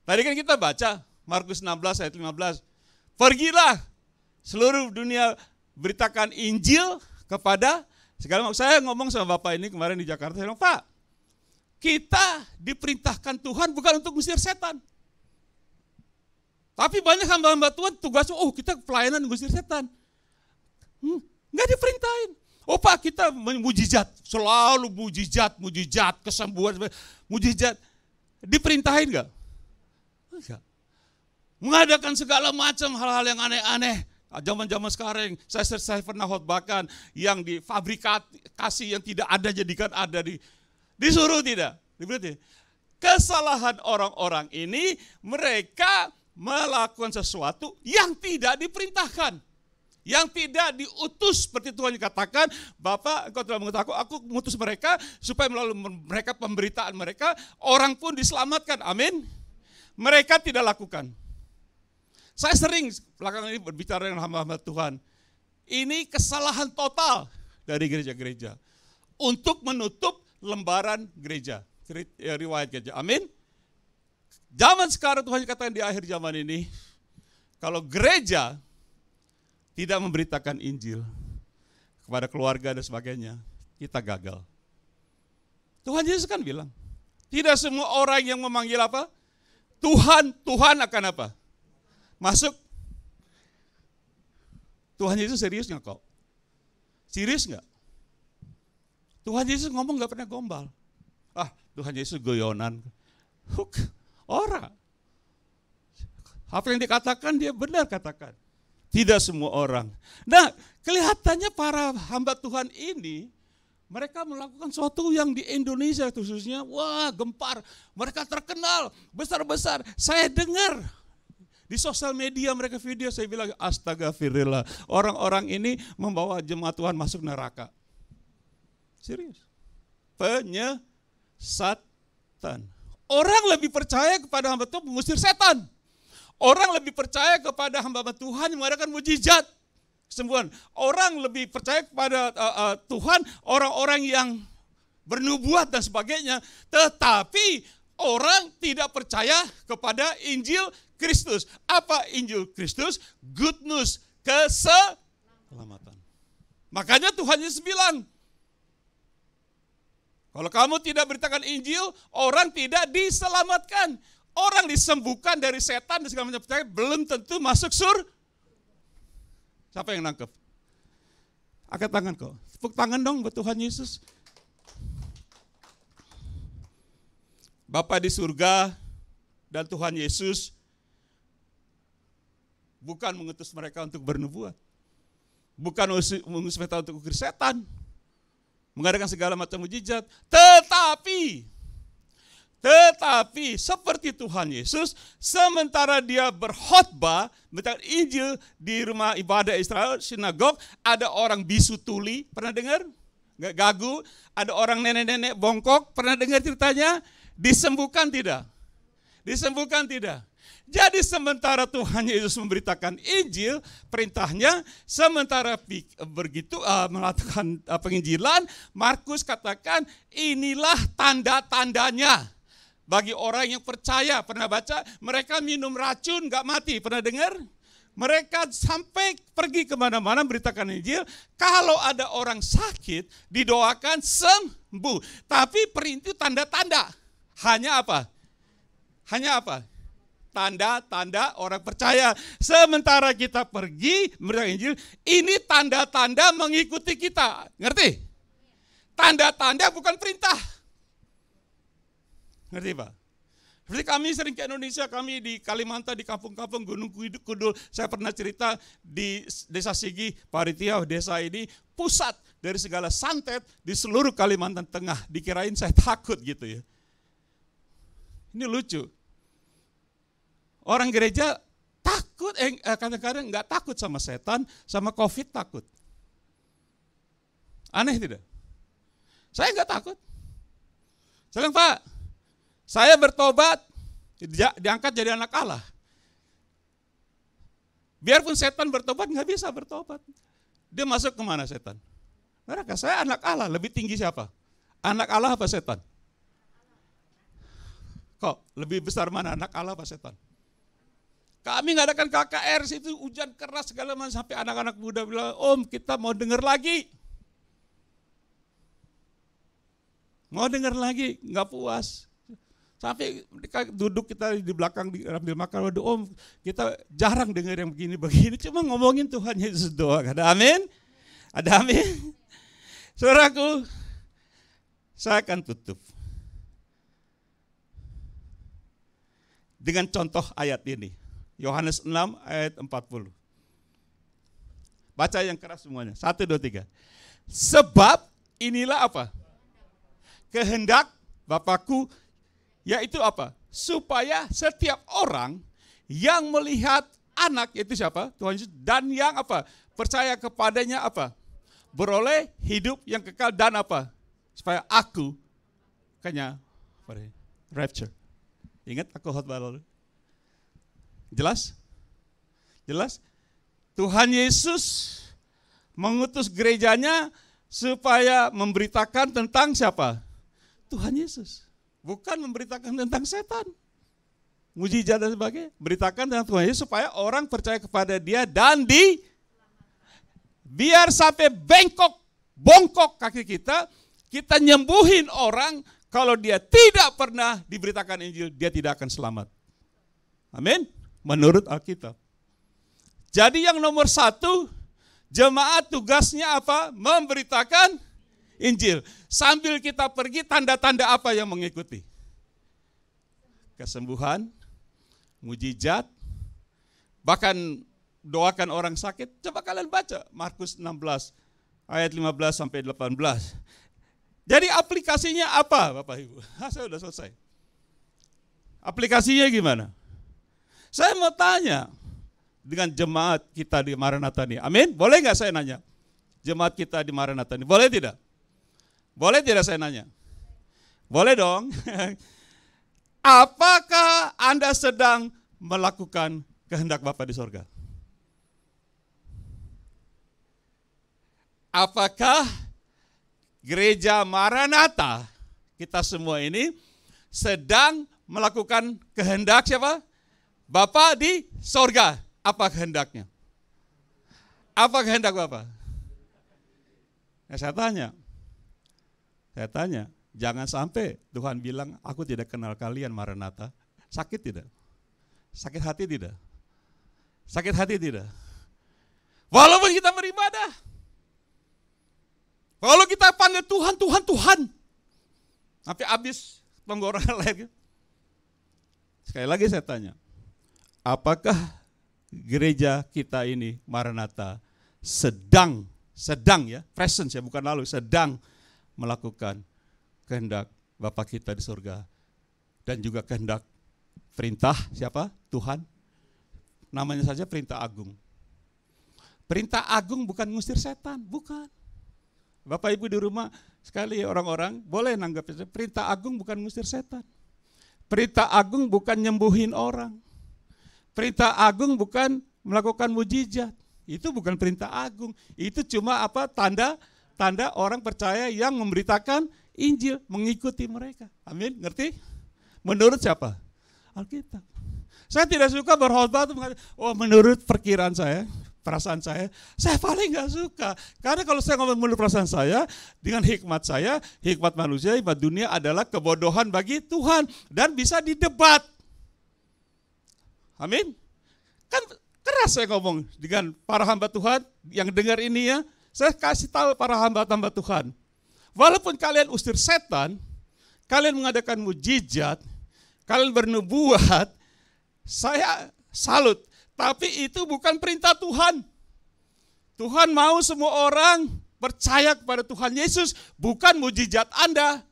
Tadi kan kita baca Markus 16 ayat 15. Pergilah seluruh dunia beritakan Injil kepada segala. Saya ngomong sama Bapak ini kemarin di Jakarta, saya bilang, Pak, kita diperintahkan Tuhan bukan untuk mengusir setan. Tapi banyak hamba-hamba Tuhan tugasnya, kita pelayanan mengusir setan. Enggak diperintahin. Pak, kita mujizat, selalu mujizat, kesembuhan, mujizat. Diperintahin enggak? Enggak. Mengadakan segala macam hal-hal yang aneh-aneh. Zaman-zaman sekarang saya pernah khotbahkan yang difabrikasi yang tidak ada jadikan ada, disuruh tidak. Kesalahan orang-orang ini, mereka melakukan sesuatu yang tidak diperintahkan. yang tidak diutus seperti Tuhan katakan, Bapa, Engkau telah mengutus aku mengutus mereka supaya melalui mereka pemberitaan mereka orang pun diselamatkan. Amin. Mereka tidak lakukan. Saya sering belakangan ini berbicara dengan hamba-hamba Tuhan. Ini kesalahan total dari gereja-gereja untuk menutup lembaran gereja, riwayat gereja. Amin. Zaman sekarang Tuhan katakan di akhir zaman ini, kalau gereja tidak memberitakan Injil kepada keluarga dan sebagainya, kita gagal. Tuhan Yesus kan bilang, tidak semua orang yang memanggil apa? Tuhan, Tuhan akan apa? Masuk. Tuhan Yesus serius nggak kok? Serius nggak? Tuhan Yesus ngomong nggak pernah gombal. Tuhan Yesus goyonan. Ora. Apa yang dikatakan dia benar katakan. Tidak semua orang. Nah, kelihatannya para hamba Tuhan ini, mereka melakukan sesuatu yang di Indonesia khususnya, wah gempar. Mereka terkenal, besar-besar. Saya dengar di sosial media mereka video, saya bilang astagfirullah. Orang-orang ini membawa jemaat Tuhan masuk neraka. Serius. Penyesatan. Orang lebih percaya kepada hamba Tuhan mengusir setan. Orang lebih percaya kepada hamba Tuhan yang mengadakan mujizat, kesembuhan. Orang lebih percaya kepada Tuhan, orang-orang yang bernubuat dan sebagainya. Tetapi orang tidak percaya kepada Injil Kristus. Apa Injil Kristus? Good news, keselamatan. Makanya Tuhan Yesus bilang, kalau kamu tidak beritakan Injil, orang tidak diselamatkan. Orang disembuhkan dari setan dan segala macam percaya belum tentu masuk surga. Siapa yang nangkep? Angkat tangan kok. Tepuk tangan dong buat Tuhan Yesus. Bapa di surga dan Tuhan Yesus bukan mengutus mereka untuk bernubuat. Bukan mengutus mereka untuk mengusir setan. Mengadakan segala macam mujizat. Tetapi seperti Tuhan Yesus, sementara dia berkhotbah tentang Injil di rumah ibadah Israel, sinagog, ada orang bisu tuli, pernah dengar? Gagu, ada orang nenek-nenek bongkok, pernah dengar ceritanya? Disembuhkan tidak? Disembuhkan tidak? Jadi sementara Tuhan Yesus memberitakan Injil, perintahnya, sementara begitu melakukan penginjilan, Markus katakan inilah tanda-tandanya. Bagi orang yang percaya, pernah baca, mereka minum racun gak mati, pernah dengar? Mereka sampai pergi kemana-mana beritakan Injil, kalau ada orang sakit, didoakan sembuh. Tapi perintah tanda-tanda, hanya apa? Hanya apa? Tanda-tanda orang percaya. Sementara kita pergi memberitakan Injil, ini tanda-tanda mengikuti kita. Ngerti? Tanda-tanda bukan perintah. Ngerti Pak? Seperti kami sering ke Indonesia, kami di Kalimantan, di kampung-kampung Gunung Kudul. Saya pernah cerita di desa Sigi, Paritiau, desa ini pusat dari segala santet di seluruh Kalimantan Tengah. Dikirain saya takut gitu ya. Ini lucu. Orang gereja takut, kadang-kadang nggak takut sama setan, sama COVID takut. Aneh tidak? Saya nggak takut. Saya bilang, Pak, saya bertobat, diangkat jadi anak Allah. Biarpun setan bertobat, nggak bisa bertobat. Dia masuk kemana setan? Neraka. Saya anak Allah, lebih tinggi siapa? Anak Allah apa setan? Kok lebih besar mana, anak Allah apa setan? Kami ngadakan KKR, situ hujan keras segala macam, sampai anak-anak muda bilang, Om kita mau dengar lagi. Mau dengar lagi, nggak puas. Sampai duduk kita di belakang ambil makan, waduh Om kita jarang dengar yang begini-begini, cuma ngomongin Tuhan Yesus doang. Ada amin? Ada amin? Saudaraku, saya akan tutup dengan contoh ayat ini. Yohanes 6 ayat 40. Baca yang keras semuanya. 1, 2, 3. Sebab inilah apa? Kehendak Bapakku, yaitu apa? Supaya setiap orang yang melihat anak, yaitu siapa? Tuhan Yesus, dan yang apa? percaya kepadanya apa? Beroleh hidup yang kekal dan apa? Supaya aku rapture. Ingat aku khotbah lalu. Jelas? Jelas? Tuhan Yesus mengutus gerejanya supaya memberitakan tentang siapa? Tuhan Yesus. Bukan memberitakan tentang setan. Mujizat dan sebagainya. Beritakan tentang Tuhan Yesus supaya orang percaya kepada dia dan biar sampai bongkok kaki kita nyembuhin orang. Kalau dia tidak pernah diberitakan Injil, dia tidak akan selamat. Amin. Menurut Alkitab. Jadi yang nomor 1, jemaat tugasnya apa? Memberitakan Injil. Sambil kita pergi, tanda-tanda apa yang mengikuti? Kesembuhan, mujizat, bahkan doakan orang sakit. Coba kalian baca Markus 16 ayat 15 sampai 18. Jadi aplikasinya apa Bapak Ibu? Saya sudah selesai. Aplikasinya gimana? Saya mau tanya dengan jemaat kita di Maranatha ini. Amin? Boleh nggak saya nanya? Jemaat kita di Maranatha ini. Boleh tidak? Boleh tidak saya nanya? Boleh dong. Apakah Anda sedang melakukan kehendak Bapa di sorga? Apakah gereja Maranatha, kita semua ini sedang melakukan kehendak siapa? Bapa di sorga. Apa kehendaknya? Apa kehendak Bapa? Saya tanya, jangan sampai Tuhan bilang, aku tidak kenal kalian Maranatha. Sakit tidak? Sakit hati tidak? Sakit hati tidak? Walaupun kita beribadah, kalau kita panggil Tuhan, sampai habis tenggorokan leher. Sekali lagi saya tanya, apakah gereja kita ini Maranatha sedang ya, presence ya, bukan lalu, sedang melakukan kehendak Bapa kita di surga dan juga kehendak perintah siapa? Tuhan. Namanya saja perintah agung. Perintah agung bukan ngusir setan, bukan. Bapak Ibu di rumah sekali orang-orang boleh nanggap itu. Perintah agung bukan ngusir setan. Perintah agung bukan nyembuhin orang. Perintah agung bukan melakukan mujizat. Itu bukan perintah agung. Itu cuma apa? Tanda orang percaya yang memberitakan Injil, mengikuti mereka. Amin, ngerti? Menurut siapa? Alkitab. Saya tidak suka berkhotbah itu mengatakan, oh menurut perkiraan saya, perasaan saya paling gak suka. Karena kalau saya ngomong menurut perasaan saya, dengan hikmat saya, hikmat manusia, hikmat dunia adalah kebodohan bagi Tuhan. Dan bisa didebat. Amin. Kan keras saya ngomong dengan para hamba Tuhan yang dengar ini ya. Saya kasih tahu para hamba-hamba Tuhan. Walaupun kalian usir setan, kalian mengadakan mujizat, kalian bernubuat, saya salut. Tapi itu bukan perintah Tuhan. Tuhan mau semua orang percaya kepada Tuhan Yesus, bukan mujizat Anda.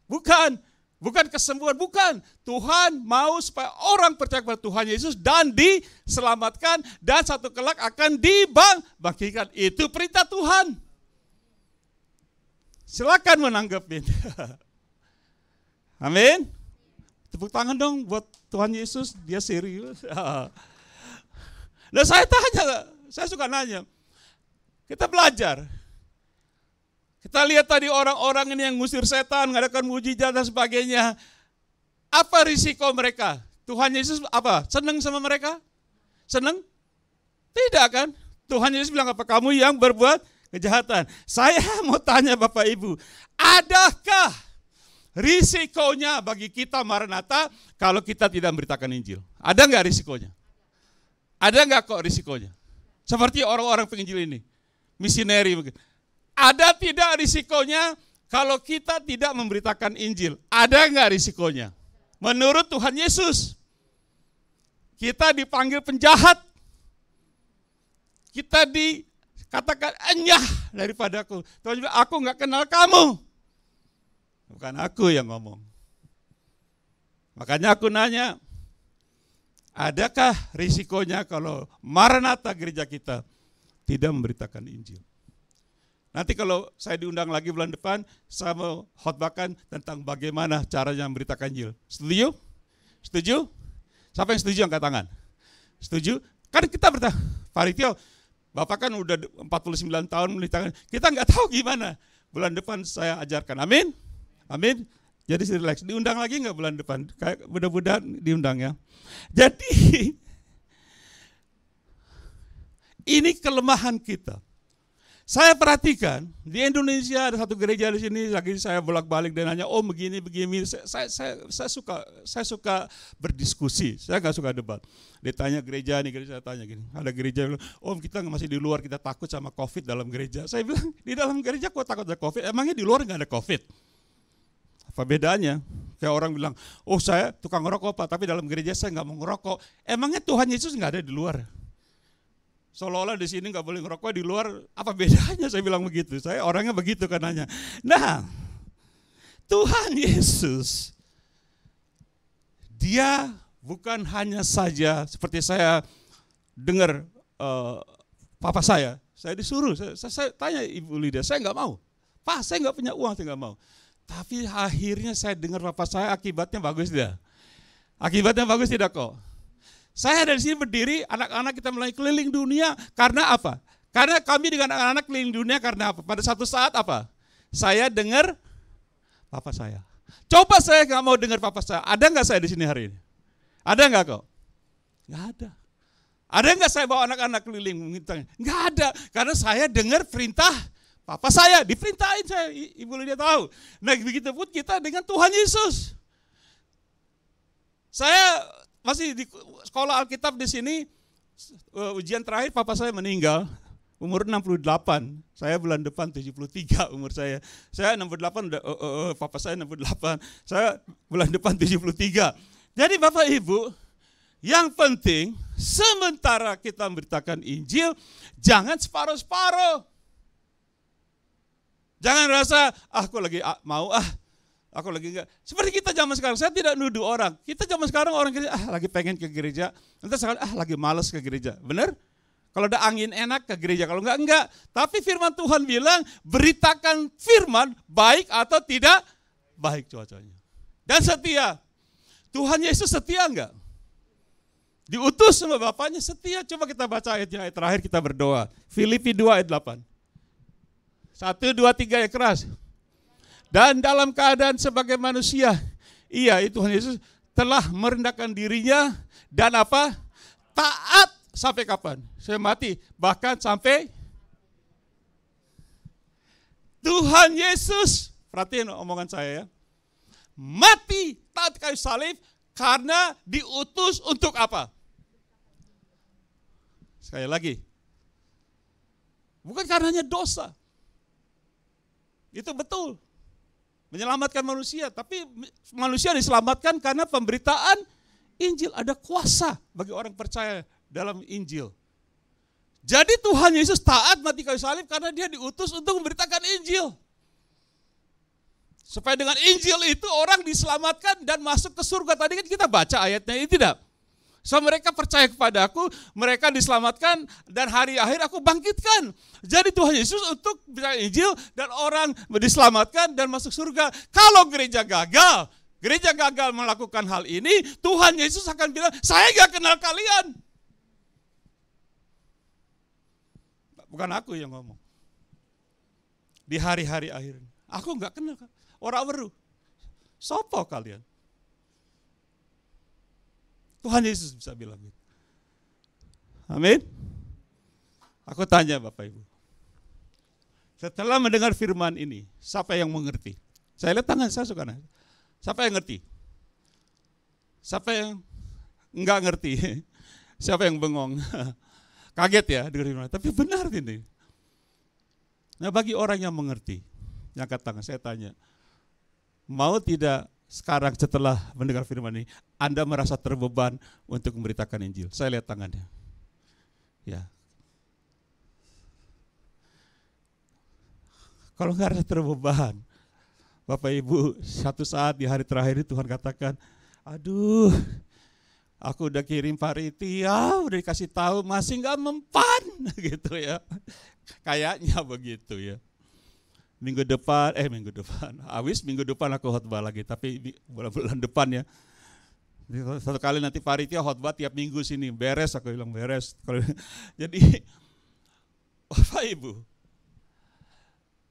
Bukan kesembuhan, bukan. Tuhan mau supaya orang percaya kepada Tuhan Yesus dan diselamatkan dan satu kelak akan dibangkitkan. Itu perintah Tuhan. Silakan menanggapin. Amin. Tepuk tangan dong buat Tuhan Yesus, dia serius. Nah saya tanya, saya suka nanya. Kita belajar. Kita lihat tadi orang-orang ini yang ngusir setan, mengadakan mujizat dan sebagainya. Apa risiko mereka? Tuhan Yesus apa? Senang sama mereka? Senang? Tidak kan? Tuhan Yesus bilang apa? Kamu yang berbuat kejahatan. Saya mau tanya Bapak Ibu, adakah risikonya bagi kita Maranatha kalau kita tidak memberitakan Injil? Ada nggak risikonya? Ada nggak kok risikonya? Seperti orang-orang penginjil ini, misioneri mungkin. Ada tidak risikonya kalau kita tidak memberitakan Injil? Ada nggak risikonya? Menurut Tuhan Yesus, kita dipanggil penjahat. Kita dikatakan enyah daripadaku. Tuhan bilang, aku nggak kenal kamu. Bukan aku yang ngomong. Makanya aku nanya, adakah risikonya kalau Maranatha gereja kita tidak memberitakan Injil. Nanti kalau saya diundang lagi bulan depan, saya mau khotbahkan tentang bagaimana caranya memberitakan Injil. Setuju? Setuju? Siapa yang setuju angkat tangan? Setuju? Kan kita bertanya, Pak Ritio, Bapak kan udah 49 tahun memberitakan, kita nggak tahu gimana. Bulan depan saya ajarkan, amin? Amin? Jadi relax, diundang lagi nggak bulan depan? Mudah-mudahan diundang ya. Jadi, ini kelemahan kita. Saya perhatikan di Indonesia ada satu gereja di sini, lagi saya bolak-balik dan nanya, oh begini. Saya suka berdiskusi, saya nggak suka debat. Dia tanya gereja, saya tanya gini, ada gereja bilang, oh kita masih di luar, kita takut sama COVID dalam gereja. Saya bilang, di dalam gereja kok takut sama COVID? Emangnya di luar nggak ada COVID? Apa bedanya? Kayak orang bilang, oh saya tukang ngerokok Pak, tapi dalam gereja saya nggak mau ngerokok. Emangnya Tuhan Yesus nggak ada di luar? Seolah-olah di sini nggak boleh ngerokok, di luar apa bedanya? Saya bilang begitu. Saya orangnya begitu kan nanya. Nah, Tuhan Yesus, dia bukan hanya saja seperti saya dengar papa saya disuruh. Saya tanya Ibu Lydia, saya nggak mau. Pak, saya nggak punya uang, saya nggak mau. Tapi akhirnya saya dengar papa saya, akibatnya bagus tidak? Akibatnya bagus tidak kok? Saya dari sini berdiri, anak-anak kita mulai keliling dunia, karena apa? Karena kami dengan anak-anak keliling dunia karena apa? Pada satu saat apa? Saya dengar papa saya. Coba saya nggak mau dengar papa saya, ada nggak saya di sini hari ini? Ada nggak kok? Nggak ada. Ada nggak saya bawa anak-anak keliling? Nggak ada, karena saya dengar perintah papa saya, diperintahin saya, Ibu Lydia tahu. Nah begitu pun kita dengan Tuhan Yesus. Saya masih di sekolah Alkitab di sini, ujian terakhir papa saya meninggal, umur 68. Saya bulan depan 73 umur saya. Saya 68, papa saya 68. Saya bulan depan 73. Jadi Bapak Ibu, yang penting sementara kita memberitakan Injil, jangan separuh-separuh. Jangan rasa, aku lagi mau aku lagi enggak. Seperti kita zaman sekarang, saya tidak nuduh orang. Kita zaman sekarang orang gereja, lagi pengen ke gereja. Nanti sekarang, lagi malas ke gereja. Benar? Kalau ada angin enak ke gereja, kalau enggak. Tapi firman Tuhan bilang, beritakan firman baik atau tidak baik cuacanya. Dan setia. Tuhan Yesus setia enggak? Diutus sama Bapaknya setia. Coba kita baca ayatnya, ayat terakhir kita berdoa. Filipi 2 ayat 8. 1, 2, 3 ya keras. Dan dalam keadaan sebagai manusia, Tuhan Yesus telah merendahkan dirinya dan apa? Taat sampai kapan? Saya mati, bahkan sampai Tuhan Yesus, perhatiin omongan saya ya, mati taat kayu salib karena diutus untuk apa? Sekali lagi, bukan karenanya dosa. Itu betul. Menyelamatkan manusia, tapi manusia diselamatkan karena pemberitaan Injil. Ada kuasa bagi orang percaya dalam Injil. Jadi Tuhan Yesus taat mati kayu salib karena dia diutus untuk memberitakan Injil. Supaya dengan Injil itu orang diselamatkan dan masuk ke surga. Tadi kan kita baca ayatnya ini tidak? So mereka percaya kepada aku, mereka diselamatkan dan hari akhir aku bangkitkan. Jadi Tuhan Yesus untuk berita Injil dan orang diselamatkan dan masuk surga. Kalau gereja gagal melakukan hal ini, Tuhan Yesus akan bilang, saya gak kenal kalian. Bukan aku yang ngomong. Di hari-hari akhir ini, aku gak kenal orang baru. Sopo kalian? Tuhan Yesus bisa bilang gitu. Amin. Aku tanya Bapak Ibu. Setelah mendengar firman ini, siapa yang mengerti? Saya lihat tangan saya suka nanya. Siapa yang ngerti? Siapa yang enggak ngerti? Siapa yang bengong? Kaget ya dengar firman. Tapi benar ini. Nah bagi orang yang mengerti, yang angkat tangan, saya tanya. Mau tidak sekarang setelah mendengar firman ini, Anda merasa terbeban untuk memberitakan Injil? Saya lihat tangannya. Ya. Kalau nggak rasa terbeban, Bapak Ibu, satu saat di hari terakhir itu Tuhan katakan, aduh, Aku udah kirim panitia, udah dikasih tahu masih nggak mempan gitu ya. Kayaknya begitu ya. Minggu depan, minggu depan aku khotbah lagi, tapi bulan depan ya. Satu kali nanti panitia khotbah tiap minggu sini, beres, aku bilang beres. Jadi Bapak Ibu,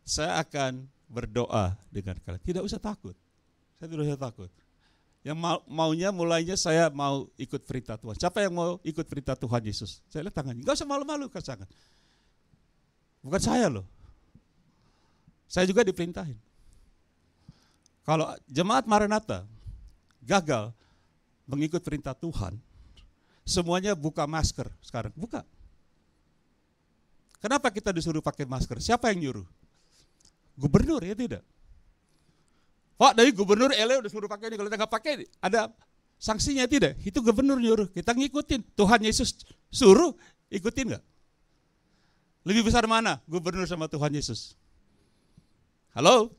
saya akan berdoa dengan kalian. Tidak usah takut. Saya tidak usah takut. Yang mulainya saya mau ikut perintah Tuhan. Siapa yang mau ikut perintah Tuhan Yesus? Saya lihat tangannya. Enggak usah malu-malu, kerjakan. Bukan saya loh. Saya juga diperintahin. Kalau jemaat Maranatha gagal mengikut perintah Tuhan, semuanya buka masker sekarang. Buka. Kenapa kita disuruh pakai masker? Siapa yang nyuruh? Gubernur ya tidak? Pak, dari gubernur LA udah suruh pakai ini, kalau kita nggak pakai ada sanksinya tidak? Itu gubernur nyuruh, kita ngikutin. Tuhan Yesus suruh, ikutin nggak? Lebih besar mana? Gubernur sama Tuhan Yesus? Halo?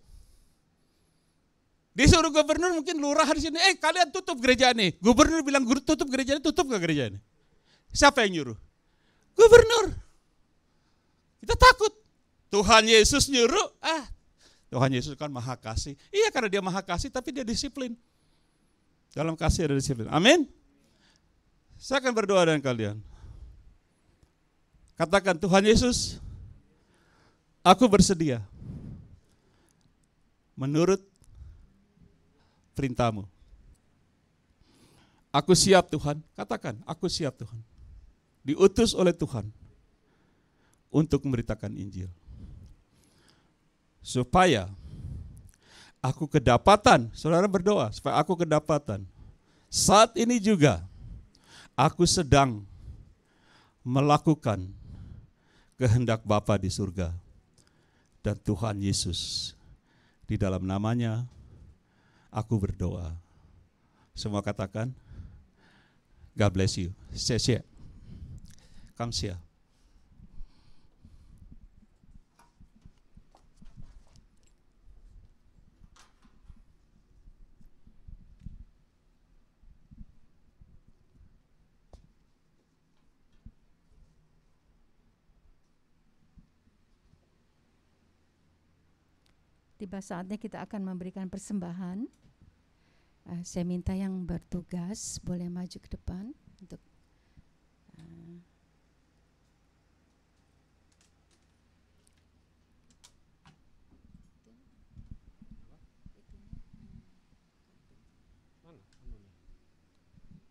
Disuruh gubernur, mungkin lurah di sini, kalian tutup gereja ini. Gubernur bilang tutup gereja ini, tutup nggak gereja ini? Siapa yang nyuruh? Gubernur. Kita takut. Tuhan Yesus nyuruh, Tuhan Yesus kan maha kasih. Iya, karena dia maha kasih, tapi dia disiplin. Dalam kasih ada disiplin. Amin. Saya akan berdoa dengan kalian. Katakan, Tuhan Yesus, aku bersedia menurut perintah-Mu. Aku siap Tuhan. Katakan, aku siap Tuhan. Diutus oleh Tuhan untuk memberitakan Injil. Supaya aku kedapatan, saudara berdoa, supaya aku kedapatan. Saat ini juga aku sedang melakukan kehendak Bapa di surga. Dan Tuhan Yesus, di dalam namanya aku berdoa. Semua katakan, God bless you. Xie. Kamsia.
Tiba saatnya kita akan memberikan persembahan. Saya minta yang bertugas boleh maju ke depan untuk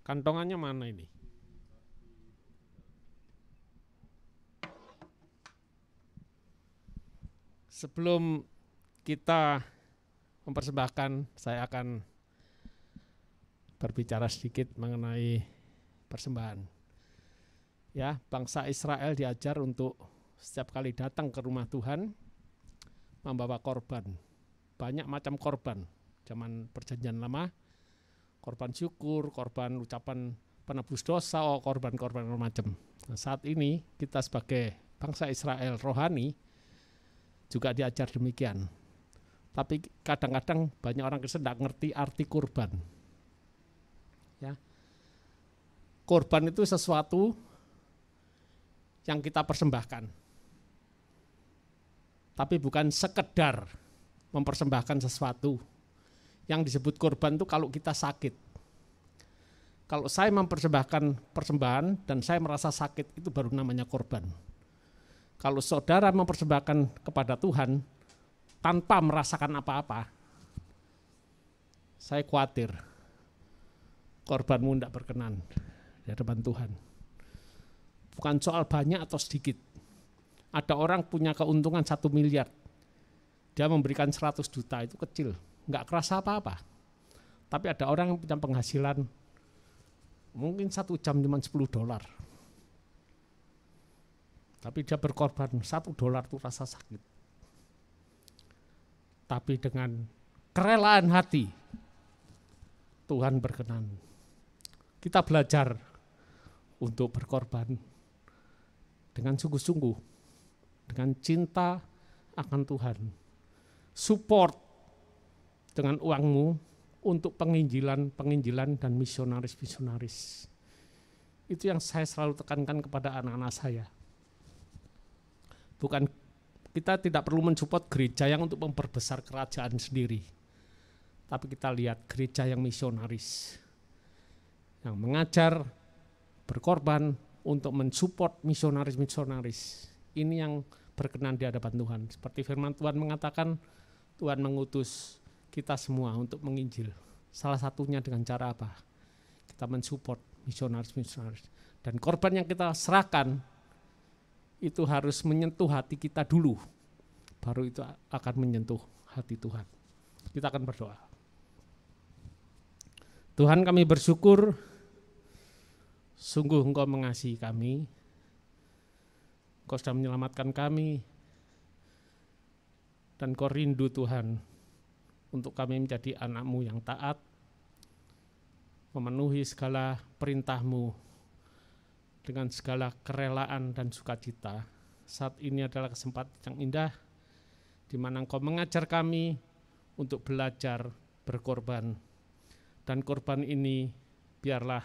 kantongannya mana ini? Sebelum kita mempersembahkan, saya akan berbicara sedikit mengenai persembahan. Ya, bangsa Israel diajar untuk setiap kali datang ke rumah Tuhan membawa korban. Banyak macam korban. Zaman Perjanjian Lama, korban syukur, korban ucapan penebus dosa, korban-korban macam. Nah, saat ini kita sebagai bangsa Israel rohani juga diajar demikian. Tapi kadang-kadang banyak orang Kristen tidak ngerti arti kurban. Ya. Kurban itu sesuatu yang kita persembahkan. Tapi bukan sekedar mempersembahkan sesuatu. Yang disebut kurban itu kalau kita sakit. Kalau saya mempersembahkan persembahan dan saya merasa sakit, itu baru namanya kurban. Kalau saudara mempersembahkan kepada Tuhan tanpa merasakan apa-apa, saya khawatir korbanmu tidak berkenan di hadapan Tuhan. Bukan soal banyak atau sedikit. Ada orang punya keuntungan 1 miliar, dia memberikan 100 juta, itu kecil, nggak kerasa apa-apa. Tapi ada orang yang punya penghasilan mungkin 1 jam cuma $10. Tapi dia berkorban $1 itu rasa sakit. Tapi dengan kerelaan hati, Tuhan berkenan. Kita belajar untuk berkorban dengan sungguh-sungguh, dengan cinta akan Tuhan. Support dengan uangmu untuk penginjilan dan misionaris-misionaris. Itu yang saya selalu tekankan kepada anak-anak saya. Bukan, kita tidak perlu mensupport gereja yang untuk memperbesar kerajaan sendiri. Tapi kita lihat gereja yang misionaris, yang mengajar, berkorban untuk mensupport misionaris-misionaris. Ini yang berkenan di hadapan Tuhan. Seperti firman Tuhan mengatakan, Tuhan mengutus kita semua untuk menginjil. Salah satunya dengan cara apa? Kita mensupport misionaris-misionaris. Dan korban yang kita serahkan itu harus menyentuh hati kita dulu. Baru itu akan menyentuh hati Tuhan. Kita akan berdoa. Tuhan, kami bersyukur sungguh Engkau mengasihi kami. Engkau sudah menyelamatkan kami. Dan Engkau rindu Tuhan untuk kami menjadi anak-Mu yang taat, memenuhi segala perintah-Mu dengan segala kerelaan dan sukacita. Saat ini adalah kesempatan yang indah di mana Engkau mengajar kami untuk belajar berkorban. Dan korban ini biarlah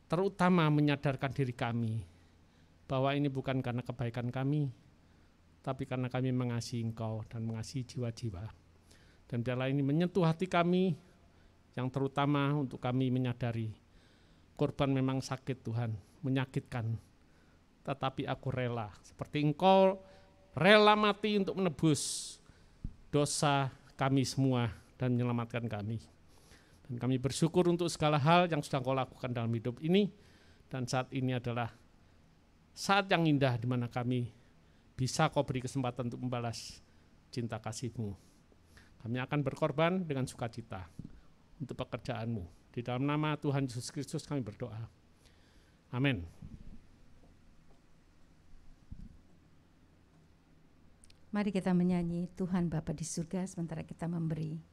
terutama menyadarkan diri kami bahwa ini bukan karena kebaikan kami, tapi karena kami mengasihi Engkau dan mengasihi jiwa-jiwa. Dan biarlah ini menyentuh hati kami, yang terutama untuk kami menyadari korban memang sakit Tuhan, menyakitkan, tetapi aku rela, seperti Engkau rela mati untuk menebus dosa kami semua dan menyelamatkan kami. Dan kami bersyukur untuk segala hal yang sudah Engkau lakukan dalam hidup ini, dan saat ini adalah saat yang indah di mana kami bisa Kau beri kesempatan untuk membalas cinta kasih-Mu. Kami akan berkorban dengan sukacita untuk pekerjaan-Mu. Di dalam nama Tuhan Yesus Kristus kami berdoa. Amin.
Mari kita menyanyi Tuhan Bapa di surga sementara kita memberi.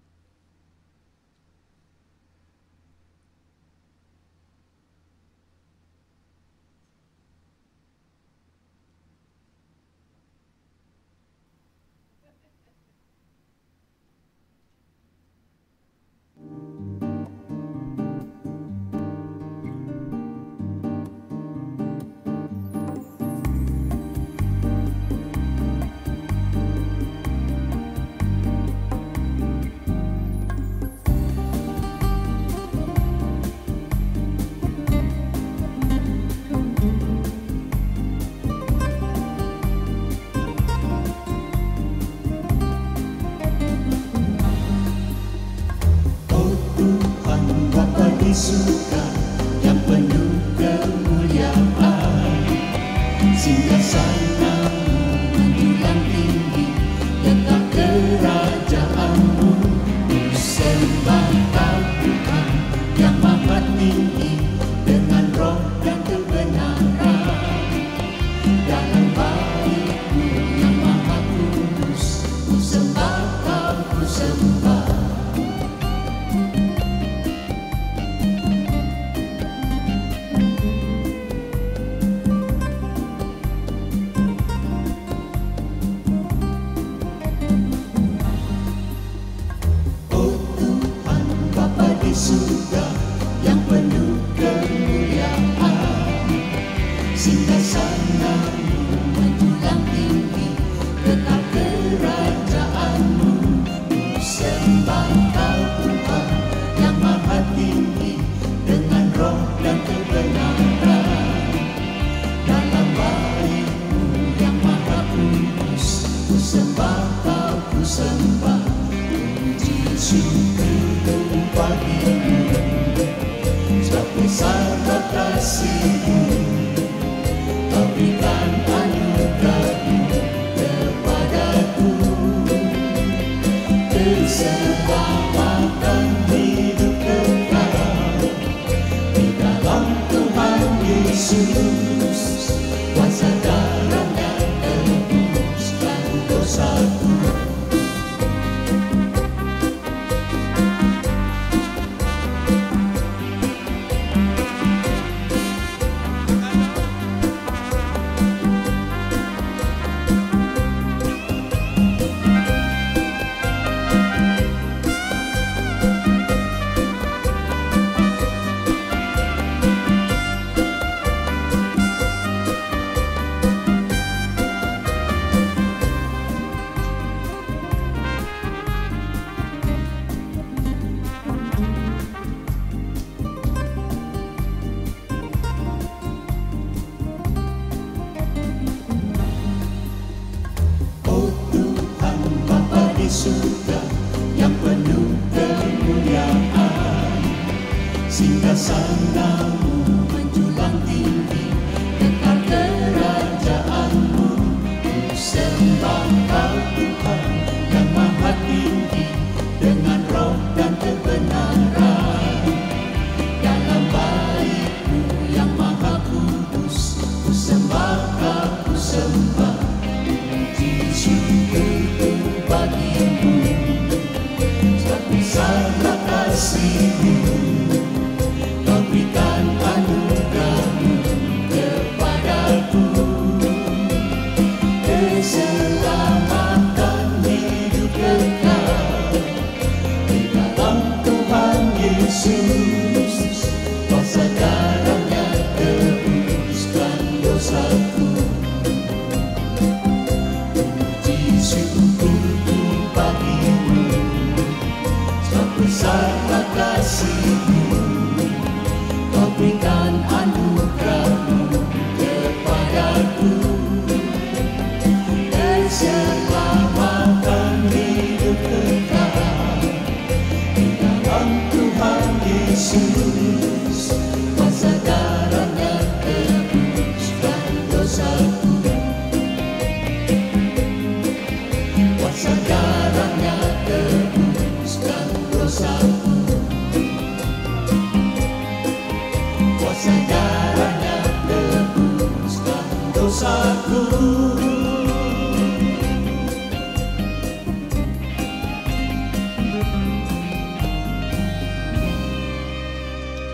Surga yang penuh kemuliaan, singgasana-Mu menjulang tinggi, letak kerajaan-Mu. Ku sembah Kau Tuhan yang maha tinggi, dengan roh dan kebenaran. Dalam baik-Mu yang maha kudus, ku sembah Kau, ku sembah. Surga yang penuh kemuliaan, singgasana-Mu menjulang tinggi, letak kerajaan-Mu. Ku sembah Kau Tuhan yang maha tinggi, dengan roh dan kebenaran. Dalam baik-Mu yang maha kudus, ku sembah Kau, ku sembah. Puji syukur bagimu, sebab besar kasih-Mu. Kau Singgasanamu menjulang tinggi, kekal kerajaanmu. Ku sembah Kau Tuhan yang maha tinggi, dengan roh dan kebenaran. Dalam baik-Mu yang maha kudus, ku sembah Kau, ku sembah. Puji syukur bagi-Mu, sebab besarlah kasih-Mu. Kau berikan anugerah-Mu kepadaku, keselamatan hidup kekal di dalam Tuhan Yesus. Kuasa darah-Nya tebuskan dosaku. Puji syukur bagi-Mu, sebab besarlah kasih-Mu. Kau berikan anugerah-Mu kepadaku, keselamatan hidup kekal di dalam Tuhan Yesus. Kuasa darah-Nya tebuskan dosaku. Kuasa darah-Nya tebuskan dosaku. Kuasa darah-Nya tebuskan dosaku.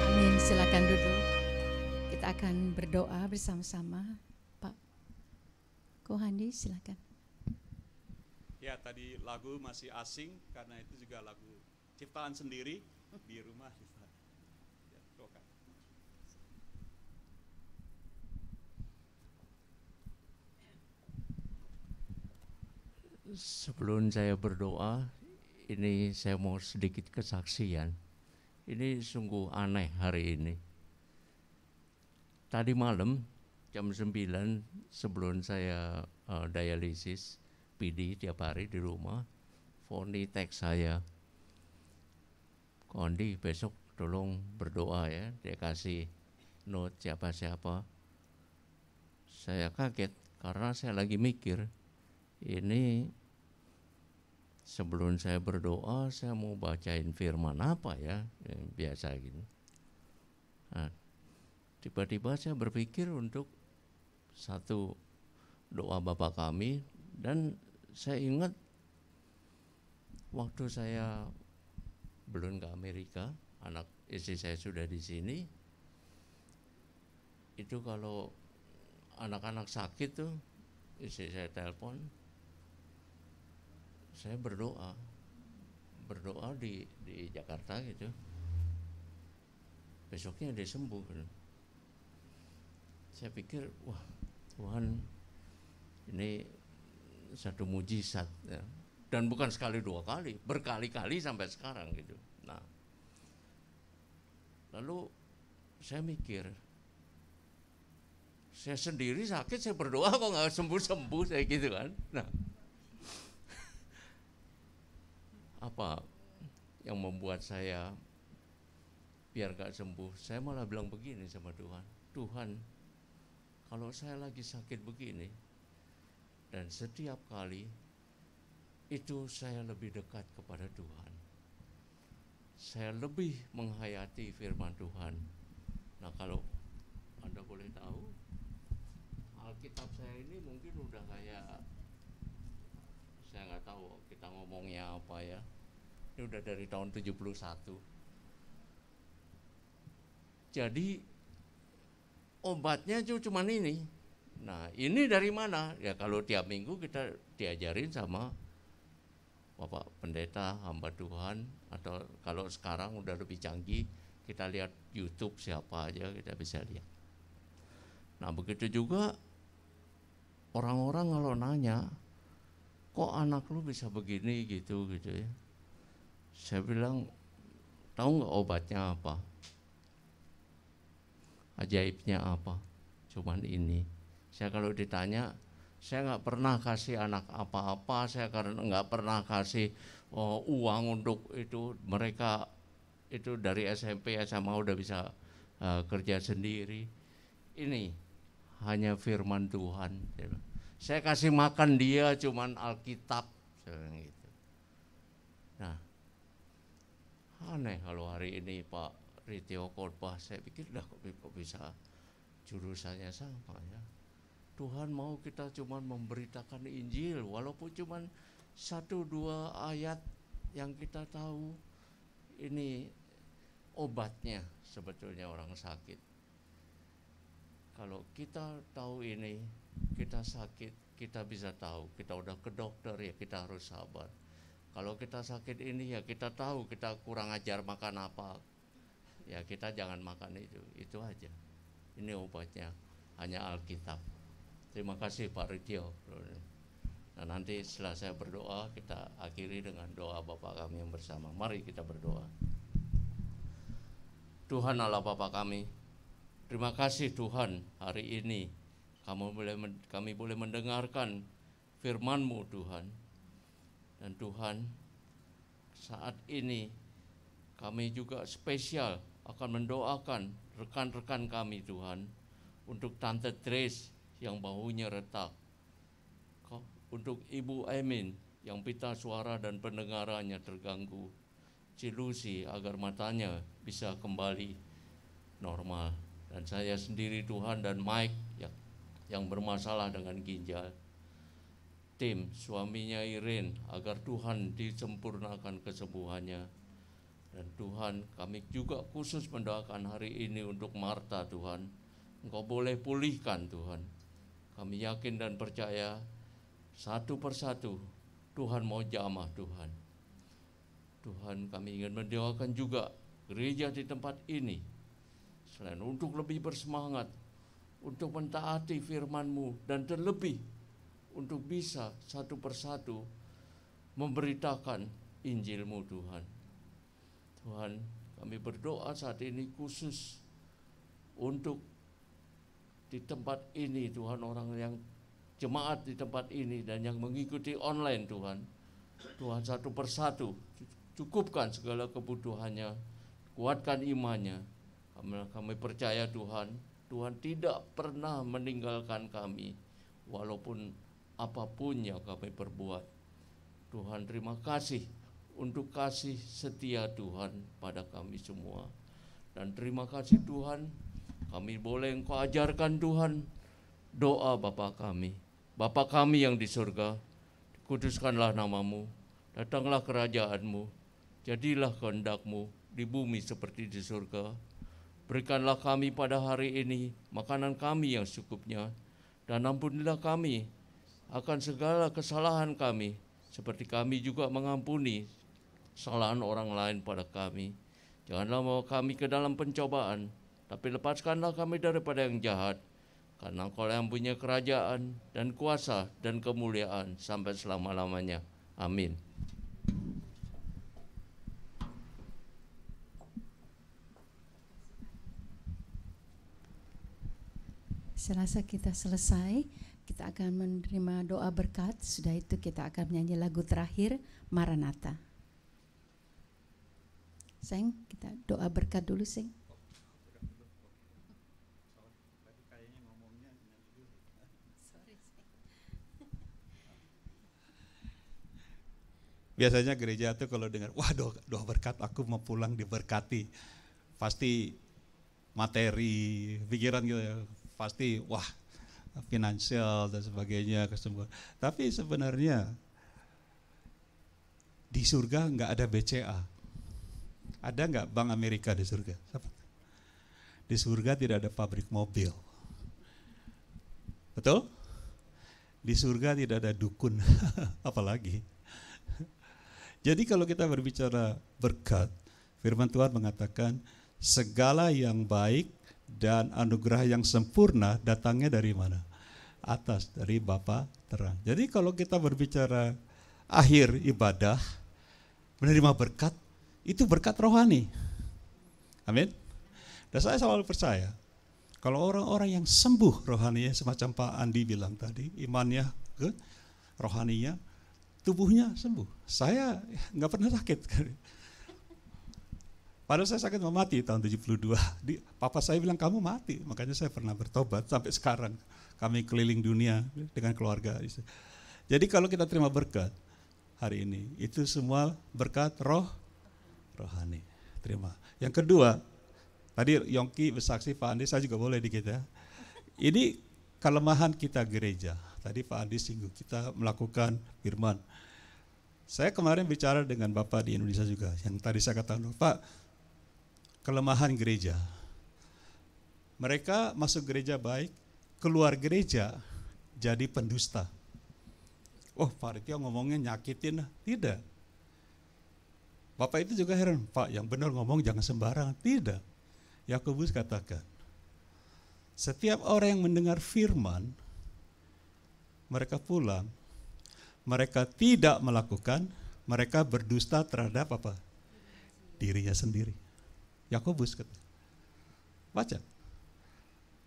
Amin, silakan duduk. Kita akan berdoa bersama-sama. Pak Kohandi, silakan.
Ya, tadi lagu masih asing karena itu juga lagu ciptaan sendiri di rumah. Ya, doakan.
Sebelum saya berdoa, ini saya mau sedikit kesaksian. Ini sungguh aneh hari ini. Tadi malam jam 9 sebelum saya dialisis PD tiap hari di rumah, Foni teks saya, Kondi besok tolong berdoa ya, dia kasih note siapa-siapa. Saya kaget karena saya lagi mikir, ini sebelum saya berdoa saya mau bacain firman apa ya, biasa gitu. Nah, tiba-tiba saya berpikir untuk satu doa Bapa Kami, dan saya ingat waktu saya belum ke Amerika, anak istri saya sudah di sini, itu kalau anak-anak sakit tuh istri saya telepon, saya berdoa di Jakarta gitu, besoknya dia sembuh gitu. Saya pikir, wah Tuhan, ini satu mujizat ya. Dan bukan sekali dua kali, berkali-kali sampai sekarang gitu. Nah, lalu saya mikir, saya sendiri sakit, saya berdoa kok nggak sembuh-sembuh, saya gitu kan. Nah, apa yang membuat saya biar gak sembuh? Saya malah bilang begini sama Tuhan, Tuhan, kalau saya lagi sakit begini, dan setiap kali itu saya lebih dekat kepada Tuhan, saya lebih menghayati firman Tuhan. Nah, kalau Anda boleh tahu, Alkitab saya ini mungkin udah kayak, saya nggak tahu kita ngomongnya apa ya, ini udah dari tahun 71. Jadi obatnya cuma ini. Nah, ini dari mana? Ya kalau tiap minggu kita diajarin sama Bapak Pendeta, hamba Tuhan, atau kalau sekarang udah lebih canggih, kita lihat YouTube siapa aja kita bisa lihat. Nah, begitu juga orang-orang kalau nanya, kok anak lu bisa begini gitu ya. Saya bilang, tahu nggak obatnya apa? Ajaibnya apa? Cuman ini. Saya kalau ditanya, saya nggak pernah kasih anak apa-apa, saya karena nggak pernah kasih uang untuk itu. Mereka itu dari SMP SMA udah bisa kerja sendiri. Ini hanya firman Tuhan. Saya kasih makan dia cuman Alkitab, gitu. Nah, aneh kalau hari ini Pak Ritio khotbah, saya pikir kok bisa jurusannya sama ya. Tuhan mau kita cuman memberitakan Injil, walaupun cuman 1-2 ayat yang kita tahu. Ini obatnya sebetulnya orang sakit. Kalau kita tahu ini, kita sakit, kita bisa tahu. Kita udah ke dokter ya, kita harus sabar. Kalau kita sakit ini ya kita tahu kita kurang ajar makan apa. Ya kita jangan makan itu aja. Ini obatnya, hanya Alkitab. Terima kasih Pak Ritio. Nah, nanti setelah saya berdoa, kita akhiri dengan doa Bapa kami yang bersama. Mari kita berdoa. Tuhan Allah Bapa kami, terima kasih Tuhan, hari ini kami boleh mendengarkan firman-Mu Tuhan. Dan Tuhan, saat ini kami juga spesial akan mendoakan rekan-rekan kami Tuhan, untuk Tante Trace yang bahunya retak, untuk Ibu Emin yang pita suara dan pendengarannya terganggu, Cilusi agar matanya bisa kembali normal, dan saya sendiri Tuhan dan Mike yang bermasalah dengan ginjal, tim suaminya Irene agar Tuhan disempurnakan kesembuhannya. Dan Tuhan, kami juga khusus mendoakan hari ini untuk Marta Tuhan, Engkau boleh pulihkan Tuhan. Kami yakin dan percaya satu persatu Tuhan mau jamah Tuhan. Tuhan, kami ingin mendoakan juga gereja di tempat ini, selain untuk lebih bersemangat, untuk mentaati firman-Mu, dan terlebih untuk bisa satu persatu memberitakan Injil-Mu Tuhan. Tuhan, kami berdoa saat ini khusus untuk di tempat ini Tuhan, orang yang jemaat di tempat ini dan yang mengikuti online Tuhan. Tuhan, satu persatu cukupkan segala kebutuhannya, kuatkan imannya. Kami percaya Tuhan, Tuhan tidak pernah meninggalkan kami walaupun apapun yang kami perbuat. Tuhan, terima kasih untuk kasih setia Tuhan pada kami semua. Dan terima kasih Tuhan, kami boleh Engkau ajarkan Tuhan doa Bapa kami. Bapa kami yang di surga, dikuduskanlah nama-Mu, datanglah kerajaan-Mu, jadilah kehendak-Mu di bumi seperti di surga. Berikanlah kami pada hari ini makanan kami yang secukupnya, dan ampunilah kami akan segala kesalahan kami, seperti kami juga mengampuni kesalahan orang lain pada kami. Janganlah membawa kami ke dalam pencobaan, tapi lepaskanlah kami daripada yang jahat, karena Engkau yang punya kerajaan dan kuasa dan kemuliaan sampai selama-lamanya. Amin.
Selasa kita selesai, kita akan menerima doa berkat. Sudah itu kita akan menyanyi lagu terakhir, Maranatha. Seng, kita doa berkat dulu, Seng.
Biasanya gereja itu kalau dengar, wah doa berkat, aku mau pulang diberkati, pasti materi, pikiran gitu ya, pasti wah finansial dan sebagainya, kesembuhan. Tapi sebenarnya di surga nggak ada BCA. Ada nggak Bank Amerika di surga? Di surga tidak ada pabrik mobil. Betul? Di surga tidak ada dukun, apalagi. Jadi kalau kita berbicara berkat, firman Tuhan mengatakan segala yang baik dan anugerah yang sempurna datangnya dari mana? Atas, dari Bapa terang. Jadi kalau kita berbicara akhir ibadah, menerima berkat, itu berkat rohani. Amin. Dan saya selalu percaya, kalau orang-orang yang sembuh rohaninya, semacam Pak Andi bilang tadi, imannya, rohaninya, tubuhnya sembuh. Saya nggak pernah sakit. Padahal saya sakit mau mati tahun 72. Papa saya bilang kamu mati, makanya saya pernah bertobat sampai sekarang. Kami keliling dunia dengan keluarga. Jadi kalau kita terima berkat hari ini, itu semua berkat rohani. Terima. Yang kedua, tadi Yongki bersaksi, Pak Andi, saya juga boleh dikit ya. Ini kelemahan kita gereja. Tadi Pak Andi singgung, kita melakukan firman. Saya kemarin bicara dengan Bapak di Indonesia juga, yang tadi saya katakan, Pak, kelemahan gereja. Mereka masuk gereja baik, keluar gereja jadi pendusta. Oh, Pak Ritio ngomongnya nyakitin. Tidak. Bapak itu juga heran, Pak, yang benar ngomong jangan sembarangan. Tidak. Yakobus katakan, setiap orang yang mendengar firman, mereka pulang, mereka tidak melakukan, mereka berdusta terhadap apa? Dirinya sendiri. Yakobus kata. Baca.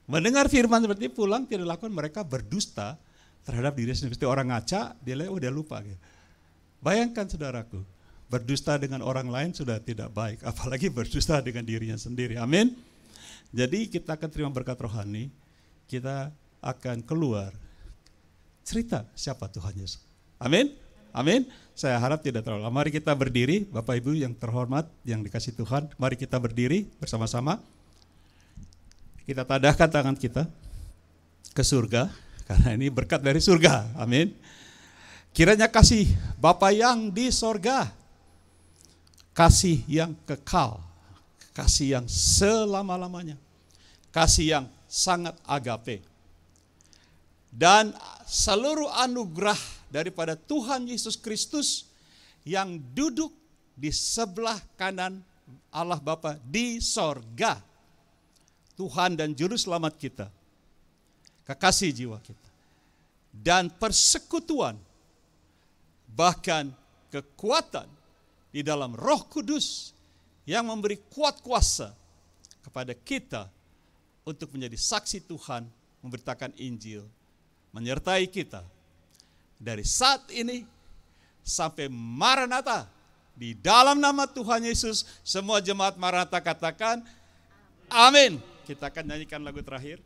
Mendengar firman seperti pulang tidak lakukan, mereka berdusta terhadap diri sendiri. Seperti orang ngaca, dia lupa. Bayangkan saudaraku, berdusta dengan orang lain sudah tidak baik, apalagi berdusta dengan dirinya sendiri. Amin. Jadi kita akan terima berkat rohani, kita akan keluar cerita siapa Tuhan Yesus. Amin. Amin. Saya harap tidak terlalu lama. Mari kita berdiri, Bapak Ibu yang terhormat, yang dikasih Tuhan. Mari kita berdiri bersama-sama. Kita tadahkan tangan kita ke surga, karena ini berkat dari surga. Amin. Kiranya kasih Bapa yang di sorga, kasih yang kekal, kasih yang selama-lamanya, kasih yang sangat agape, dan seluruh anugerah daripada Tuhan Yesus Kristus yang duduk di sebelah kanan Allah Bapa di sorga, Tuhan dan Juru Selamat kita, kekasih jiwa kita, dan persekutuan, bahkan kekuatan di dalam Roh Kudus yang memberi kuat kuasa kepada kita untuk menjadi saksi Tuhan, memberitakan Injil, menyertai kita dari saat ini sampai Maranatha. Di dalam nama Tuhan Yesus, semua jemaat Maranatha katakan amin. Kita akan nyanyikan lagu terakhir.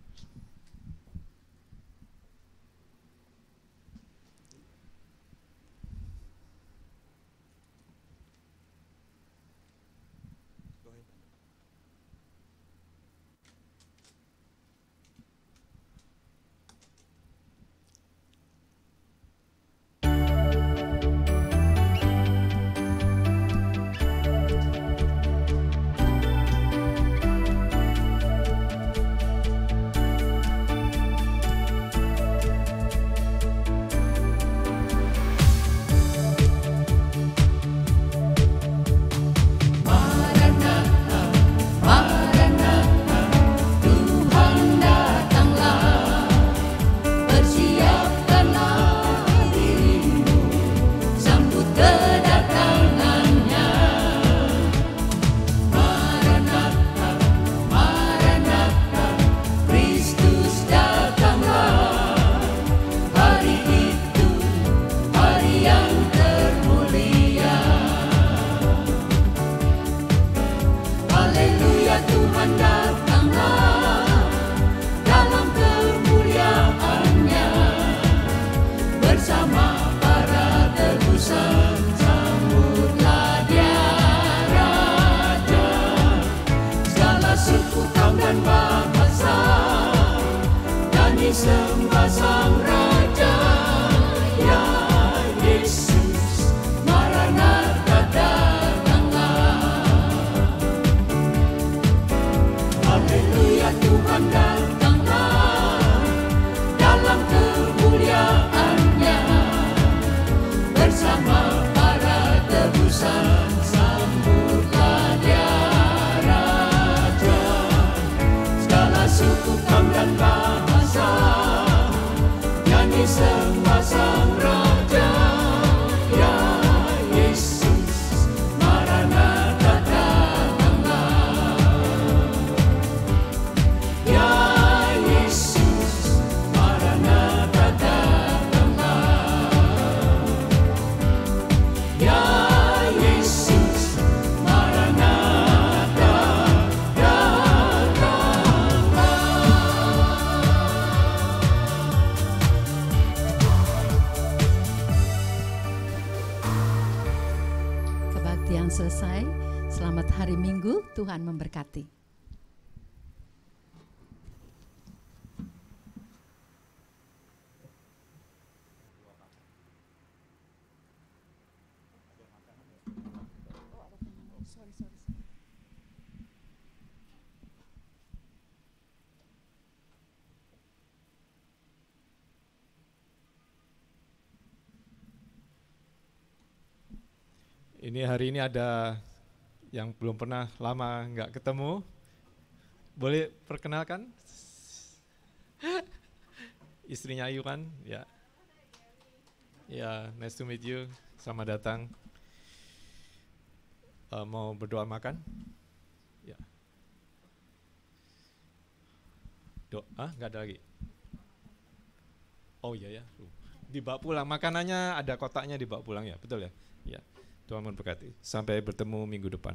Sembah Sang Raja, ya Yesus, Maranatha datanglah. Haleluya, Tuhan datanglah dalam kemuliaan-Nya bersama para tebusan. Sambutlah Dia Raja, segala suku, kaum dan bahasa, nyanyi sembah Sang Raja, ya Yesus, Maranatha datanglah. Ya Yesus, Maranatha datanglah. Ya Yesus, Maranatha
selesai. Selamat hari Minggu, Tuhan memberkati.
Ini hari ini ada yang belum pernah lama nggak ketemu. Boleh perkenalkan? Istrinya Ayu kan? Ya. Ya, nice to meet you. Selamat datang. Mau berdoa makan? Ya. Doa? Nggak ada lagi. Oh iya ya. Dibawa pulang. Makanannya ada kotaknya dibawa pulang ya, betul ya? Ya. Tuhan memberkati. Sampai bertemu minggu depan.